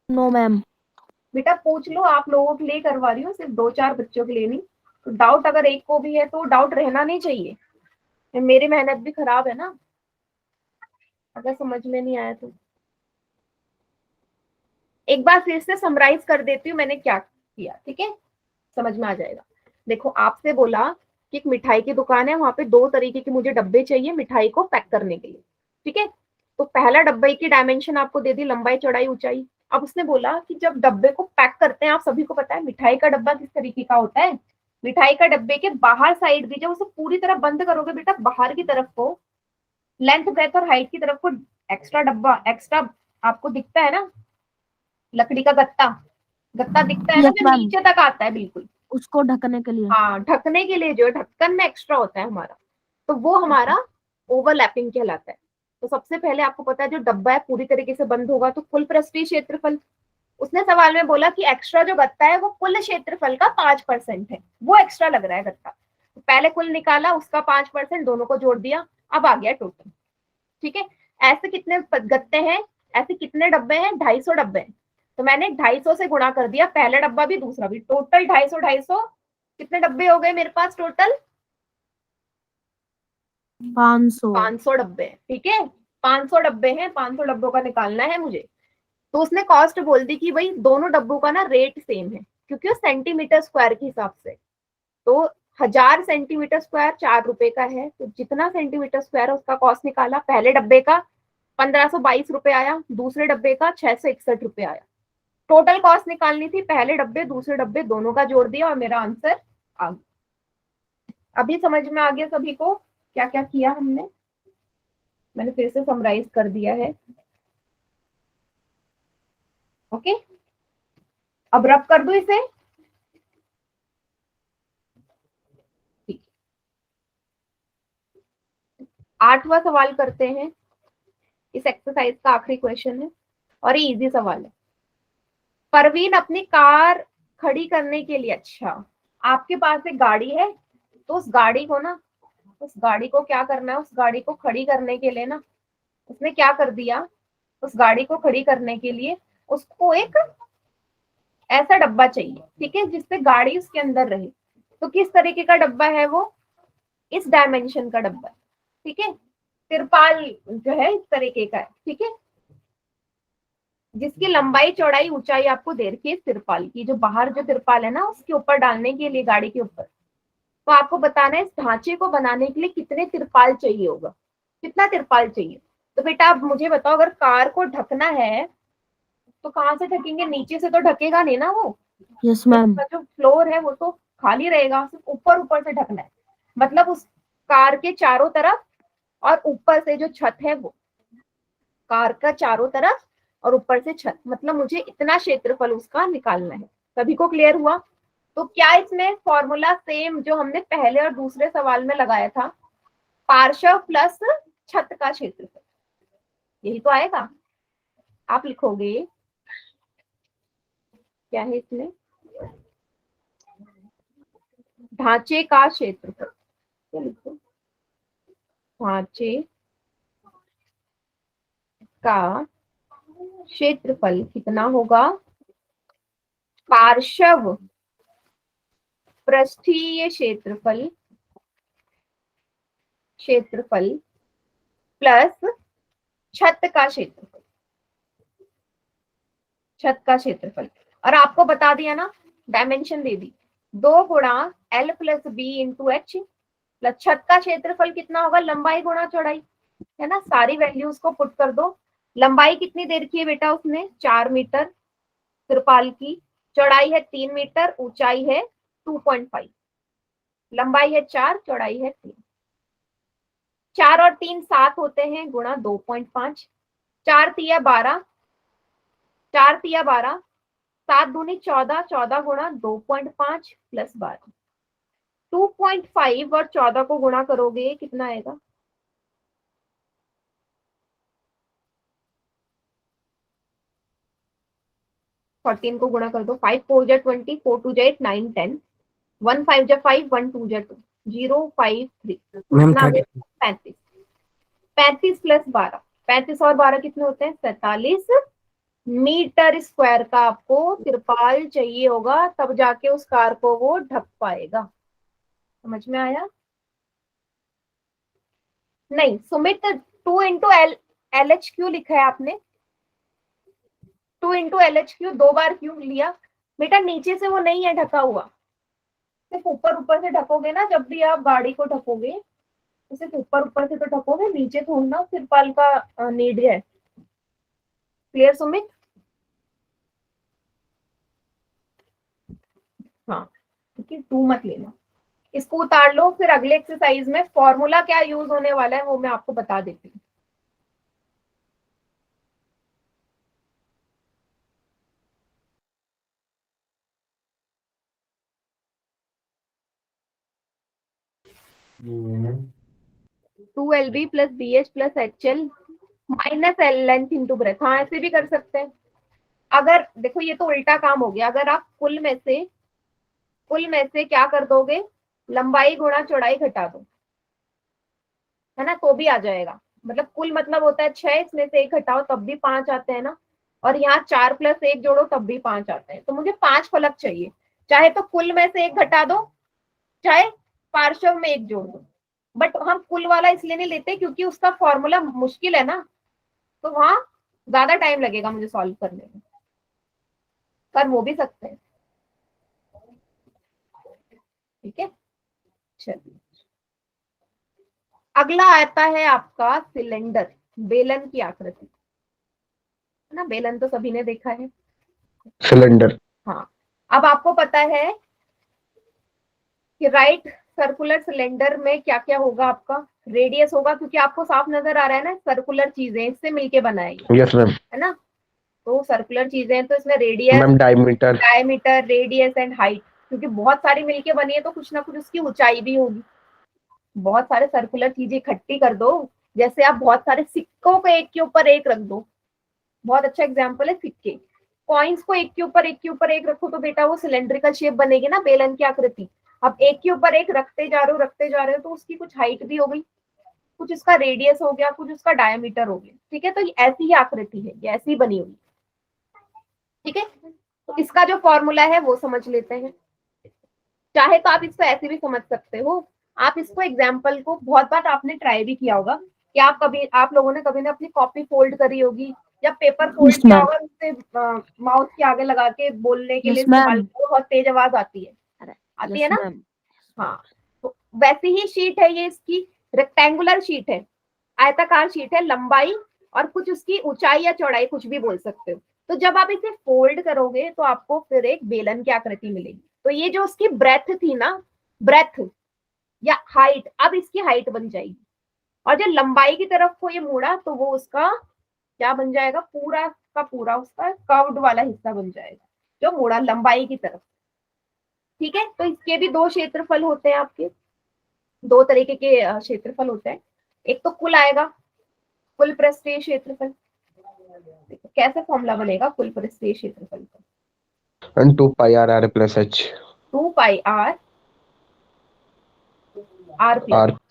No ma'am. बेटा पूछ लो, आप लोगों के लिए करवा रही हूँ, सिर्फ 2 4 बच्चों के लिए नहीं। तो डाउट अगर एक को भी है तो डाउट रहना नहीं चाहिए, मेरी मेहनत भी खराब है ना अगर समझ में नहीं आया तो। एक बार फिर से समराइज कर देती हूँ मैंने क्या किया, ठीक है, समझ में आ जाएगा। देखो आपसे बोला कि एक मिठाई की दुकान है, वहां पे 2 तरीके के मुझे डब्बे चाहिए मिठाई को पैक करने के लिए, ठीक है। तो पहला डब्बे की डायमेंशन आपको दे दी, लंबाई चौड़ाई ऊंचाई। अब उसने बोला कि जब डब्बे को पैक करते हैं, आप सभी को पता है मिठाई का डब्बा किस तरीके का होता है। मिठाई का डब्बे के बाहर साइड भी जब उसे पूरी तरह बंद करोगे बेटा, बाहर की तरफ को, लेंथ ब्रेथ और हाइट की तरफ को एक्स्ट्रा डब्बा, एक्स्ट्रा आपको दिखता है ना, लकड़ी का गत्ता, गत्ता दिखता है ना यस जो मैम, नीचे तक आता है बिल्कुल। उसको ढकने के लिए। हाँ, ढकने के लिए जो ढक्कन में एक्स्ट्रा होता है हमारा, तो वो हमारा ओवरलैपिंग कहलाता है। तो सबसे पहले आपको पता है जो डब्बा है पूरी तरीके से बंद होगा तो कुल पृष्ठीय क्षेत्रफल। उसने सवाल में बोला कि एक्स्ट्रा जो गत्ता है वो कुल क्षेत्रफल का 5% है, वो एक्स्ट्रा लग रहा है गत्ता। तो पहले कुल निकाला, उसका 5%, दोनों को जोड़ दिया, अब आ गया टोटल, ठीक है। ऐसे कितने गत्ते हैं, ऐसे कितने डब्बे हैं, 250 डब्बे हैं। तो मैंने 250 से गुणा कर दिया, पहला डब्बा भी दूसरा भी, टोटल 250 250, कितने डब्बे हो गए मेरे पास टोटल? 500। 500 डब्बे हैं, ठीक है। 500 डब्बे हैं, 500 डब्बों का निकालना है मुझे। तो उसने कॉस्ट बोल दी कि भाई दोनों डब्बों का ना रेट सेम है, क्योंकि वो सेंटीमीटर स्क्वायर के हिसाब से। तो 1000 सेंटीमीटर स्क्वायर 4 रुपए का है, तो जितना सेंटीमीटर स्क्वायर है उसका कॉस्ट निकाला। पहले डब्बे का 1522 रुपए आया, दूसरे डब्बे का 661 रुपए आया। टोटल कॉस्ट निकालनी थी, पहले डब्बे दूसरे डब्बे दोनों का जोड़ दिया और मेरा आंसर आ गया। अभी समझ में आ गया सभी को क्या क्या किया हमने? मैंने फिर से समराइज कर दिया है, ओके। अब रब कर दो इसे, ठीक। 8वां सवाल करते हैं, इस एक्सरसाइज का आखिरी क्वेश्चन है और ये इजी सवाल है। परवीन अपनी कार खड़ी करने के लिए, अच्छा आपके पास एक गाड़ी है, तो उस गाड़ी को ना, उस गाड़ी को क्या करना है, उस गाड़ी को खड़ी करने के लिए ना, उसने क्या कर दिया, उस गाड़ी को खड़ी करने के लिए उसको एक ऐसा डब्बा चाहिए, ठीक है, जिससे गाड़ी उसके अंदर रहे। तो किस तरीके का डब्बा है वो? इस डायमेंशन का डब्बा है, ठीक है। तिरपाल जो है इस तरीके का है, ठीक है, जिसकी लंबाई चौड़ाई ऊंचाई आपको दे रखी है तिरपाल की, जो बाहर जो तिरपाल है ना उसके ऊपर डालने के लिए गाड़ी के ऊपर। तो आपको बताना है इस ढांचे को बनाने के लिए कितने तिरपाल चाहिए होगा, कितना तिरपाल चाहिए। तो बेटा आप मुझे बताओ, अगर कार को ढकना है तो कहाँ से ढकेंगे? नीचे से तो ढकेगा नहीं ना वो, यस मैम। उसका जो फ्लोर है वो तो खाली रहेगा, सिर्फ ऊपर ऊपर से ढकना है। मतलब उस कार के चारों तरफ और ऊपर से जो छत है वो, कार का चारों तरफ और ऊपर से छत, मतलब मुझे इतना क्षेत्रफल उसका निकालना है। सभी को क्लियर हुआ? तो क्या इसमें फॉर्मूला सेम जो हमने पहले और दूसरे सवाल में लगाया था, पार्श्व प्लस छत का क्षेत्रफल, यही तो आएगा। आप लिखोगे क्या है इसमें, ढांचे का क्षेत्रफल, क्या लिखो, ढांचे का क्षेत्रफल कितना होगा, पार्श्व पृष्ठीय क्षेत्रफल, क्षेत्रफल प्लस छत का क्षेत्रफल, छत का क्षेत्रफल। और आपको बता दिया ना, डायमेंशन दे दी, 2 गुणा L प्लस बी इंटू एच, प्लस छत का क्षेत्रफल कितना होगा, लंबाई गुणा चौड़ाई, है ना। सारी वैल्यूज को पुट कर दो, लंबाई कितनी देर की है बेटा उसने? 4 मीटर त्रिपाल की। चौड़ाई है 3 मीटर, ऊंचाई है 2.5। लंबाई है 4, चौड़ाई है 3। 4 और 3 7 होते हैं, गुणा 2.5। 4 तिया 12, 4 तिया 12, 7 दूनी 14, 14 गुणा 2.5 प्लस 12। 2.5 और 14 को गुणा करोगे कितना आएगा? 14 को गुणा कर दो। 5 4 जा 20, 4 2 जा 8, 9 10, 1 5 जा 5, 1 2 जा 2, 0 5 3। मैम कितना आ 30 गया? 35। 35 प्लस 12, 35 और 12 कितने होते हैं? 47 मीटर स्क्वायर का आपको तिरपाल चाहिए होगा, तब जाके उस कार को वो ढक पाएगा। समझ में आया? नहीं Sumit, 2 into L H Q लिखा है आपने? 2 इंटू एल एच क्यू 2 बार क्यों लिया बेटा? नीचे से वो नहीं है ढका हुआ, सिर्फ ऊपर ऊपर से ढकोगे ना। जब भी आप गाड़ी को ढकोगे तो सिर्फ ऊपर ऊपर से तो ढकोगे, नीचे थोड़ा ना तिरपाल का नीड है। क्लियर सुमित? हाँ ठीक है, 2 मत लेना। इसको उतार लो, फिर अगले एक्सरसाइज में फॉर्मूला क्या यूज होने वाला है वो मैं आपको बता देती हूँ। Two l b plus b h plus h l minus l length into breadth. हाँ ऐसे भी कर सकते हैं। अगर देखो ये तो उल्टा काम हो गया, अगर आप कुल में से क्या कर दोगे? लंबाई गुणा चौड़ाई घटा दो, है ना, तो भी आ जाएगा। मतलब कुल मतलब होता है 6, इसमें से 1 घटाओ तब भी 5 आते हैं ना, और यहाँ 4 प्लस 1 जोड़ो तब भी 5 आते हैं। तो मुझे 5 फलक चाहिए, चाहे तो कुल में से 1 घटा दो, चाहे पार्श्व में 1 जोड़ दो। बट हम कुल वाला इसलिए नहीं लेते क्योंकि उसका फॉर्मूला मुश्किल है ना, तो वहां ज्यादा टाइम लगेगा मुझे सॉल्व करने में। कर वो भी सकते हैं, ठीक है। चलिए अगला आता है आपका सिलेंडर, बेलन की आकृति, है ना। बेलन तो सभी ने देखा है। सिलेंडर। हाँ, अब आपको पता है कि राइट सर्कुलर सिलेंडर में क्या क्या होगा? आपका रेडियस होगा, क्योंकि आपको साफ नजर आ रहा है ना, सर्कुलर चीजें इससे मिलके बनाएगी, यस मैम। है ना। तो सर्कुलर चीजें हैं तो इसमें radius, ma'am diameter. Diameter, radius and height, क्योंकि बहुत सारी मिलके बनी है तो कुछ ना कुछ उसकी ऊंचाई भी होगी। बहुत सारे सर्कुलर चीजें इकट्ठी कर दो, जैसे आप बहुत सारे सिक्कों को एक के ऊपर एक रख दो। बहुत अच्छा एग्जाम्पल है सिक्के। कॉइन्स को एक के ऊपर एक के ऊपर एक रखो तो बेटा वो सिलेंड्रिकल शेप बनेगी ना, बेलन की आकृति। अब एक के ऊपर एक रखते जा रहे हो तो उसकी कुछ हाइट भी हो गई, कुछ उसका रेडियस हो गया, कुछ उसका डायमीटर हो गया, ठीक है। तो ये ऐसी ही आकृति है, ये ऐसी बनी हुई, ठीक है। तो इसका जो फॉर्मूला है वो समझ लेते हैं। चाहे तो आप इसको ऐसे भी समझ सकते हो। आप इसको एग्जाम्पल को बहुत बार आपने ट्राई भी किया होगा कि आप लोगों ने कभी ना अपनी कॉपी फोल्ड करी होगी या पेपर फोल्ड Yes, किया ma'am. होगा, उससे माउथ के आगे लगा के बोलने के लिए Yes, ma'am. इस्तेमाल करो, बहुत तेज आवाज आती है, आती है Yes, ना। ma'am. हाँ, तो वैसी ही शीट है ये, इसकी रेक्टेंगुलर शीट है, आयताकार शीट है। लंबाई और कुछ उसकी ऊंचाई या चौड़ाई कुछ भी बोल सकते हो। तो जब आप इसे फोल्ड करोगे तो आपको फिर एक बेलन की आकृति मिलेगी। तो ये जो उसकी ब्रेथ थी ना, ब्रेथ या हाइट, अब इसकी हाइट बन जाएगी। और जो लंबाई की तरफ को ये मुड़ा तो वो उसका क्या बन जाएगा? पूरा का पूरा उसका कर्व्ड वाला हिस्सा बन जाएगा जो मुड़ा लंबाई की तरफ, ठीक है। तो इसके भी 2 क्षेत्रफल होते हैं आपके, 2 तरीके के क्षेत्रफल होते हैं। एक तो कुल आएगा, कुल पृष्ठीय क्षेत्रफल। देखो कैसे फॉर्मूला बनेगा कुल पृष्ठीय क्षेत्रफल का? And 2 pi r r plus h. 2 pi r r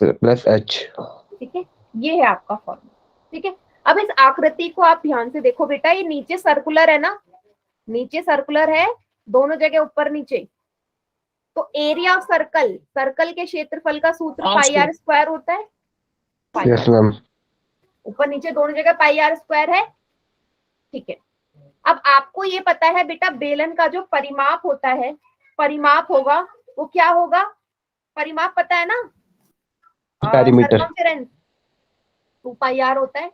plus h. ठीक है, ये है आपका फॉर्मूला, ठीक है। अब इस आकृति को आप ध्यान से देखो बेटा, ये नीचे सर्कुलर है ना, नीचे सर्कुलर है दोनों जगह, ऊपर नीचे। तो एरिया ऑफ सर्कल, सर्कल के क्षेत्रफल का सूत्र पाई आर स्क्वायर होता है। Yes ma'am. ऊपर नीचे दोनों जगह पाई आर स्क्वायर है, ठीक है। अब आपको ये पता है बेटा, बेलन का जो परिमाप होता है, परिमाप होगा वो क्या होगा? परिमाप पता है ना, पेरीमीटर। सर्कमफेरेंस 2 पाई आर होता है,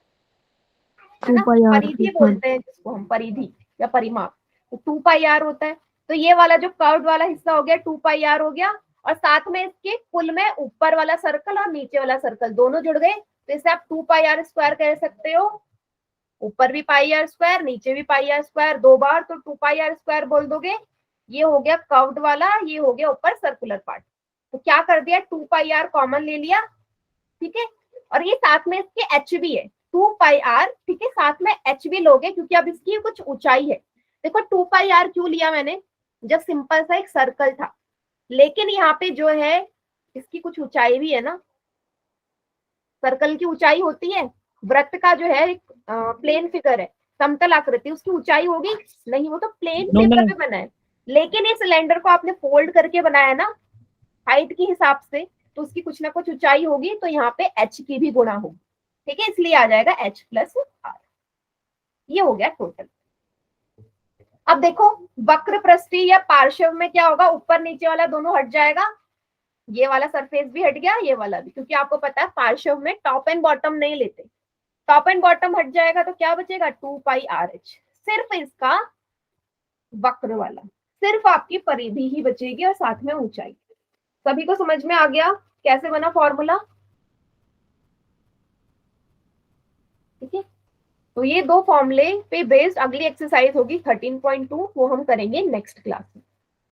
है ना, 2 पाई r परिधि बोलते हैं जिसको हम, परिधि या परिमाप। तो 2 पाई r होता है। तो ये वाला जो कर्व्ड वाला हिस्सा हो गया 2 पाई r हो गया, और साथ में इसके कुल में ऊपर वाला सर्कल और नीचे वाला सर्कल दोनों जुड़ गए, तो इसे आप 2 पाई r स्क्वायर कह सकते हो। ऊपर भी पाई r स्क्वायर, नीचे भी पाई r स्क्वायर, 2 बार तो 2 पाई r स्क्वायर बोल दोगे। ये हो गया कर्व्ड वाला, ये हो गया ऊपर सर्कुलर पार्ट। तो क्या कर दिया, 2 पाई r कॉमन ले लिया, ठीक है, और ये साथ में इसके एच भी है 2 पाई r, ठीक है, साथ में एच भी लोगे क्योंकि अब इसकी कुछ ऊंचाई है। देखो 2 पाई r क्यों लिया मैंने, जब सिंपल सा एक सर्कल था, लेकिन यहाँ पे जो है इसकी कुछ ऊंचाई भी है ना, सर्कल की ऊंचाई होती है, वृत्त का जो है एक प्लेन फिगर है, समतल आकृति, उसकी ऊंचाई होगी नहीं, वो तो प्लेन No, पेपर ma'am. पे बना है, लेकिन इस सिलेंडर को आपने फोल्ड करके बनाया ना हाइट के हिसाब से, तो उसकी कुछ ना कुछ ऊंचाई होगी, तो यहाँ पे h की भी गुणा होगी, ठीक है, इसलिए आ जाएगा h प्लस r। ये हो गया टोटल। अब देखो वक्र पृष्ठी या पार्श्व में क्या होगा, ऊपर नीचे वाला दोनों हट जाएगा, ये वाला सरफेस भी हट गया, ये वाला भी, क्योंकि आपको पता है पार्श्व में टॉप एंड बॉटम नहीं लेते, टॉप एंड बॉटम हट जाएगा तो क्या बचेगा 2 पाई RH, सिर्फ इसका वक्र वाला, सिर्फ आपकी परिधि ही बचेगी और साथ में ऊंचाई। सभी को समझ में आ गया कैसे बना फॉर्मूला, ठीक है। तो ये दो फॉर्मूले पे बेस्ड अगली एक्सरसाइज होगी 13.2, वो हम करेंगे नेक्स्ट क्लास में।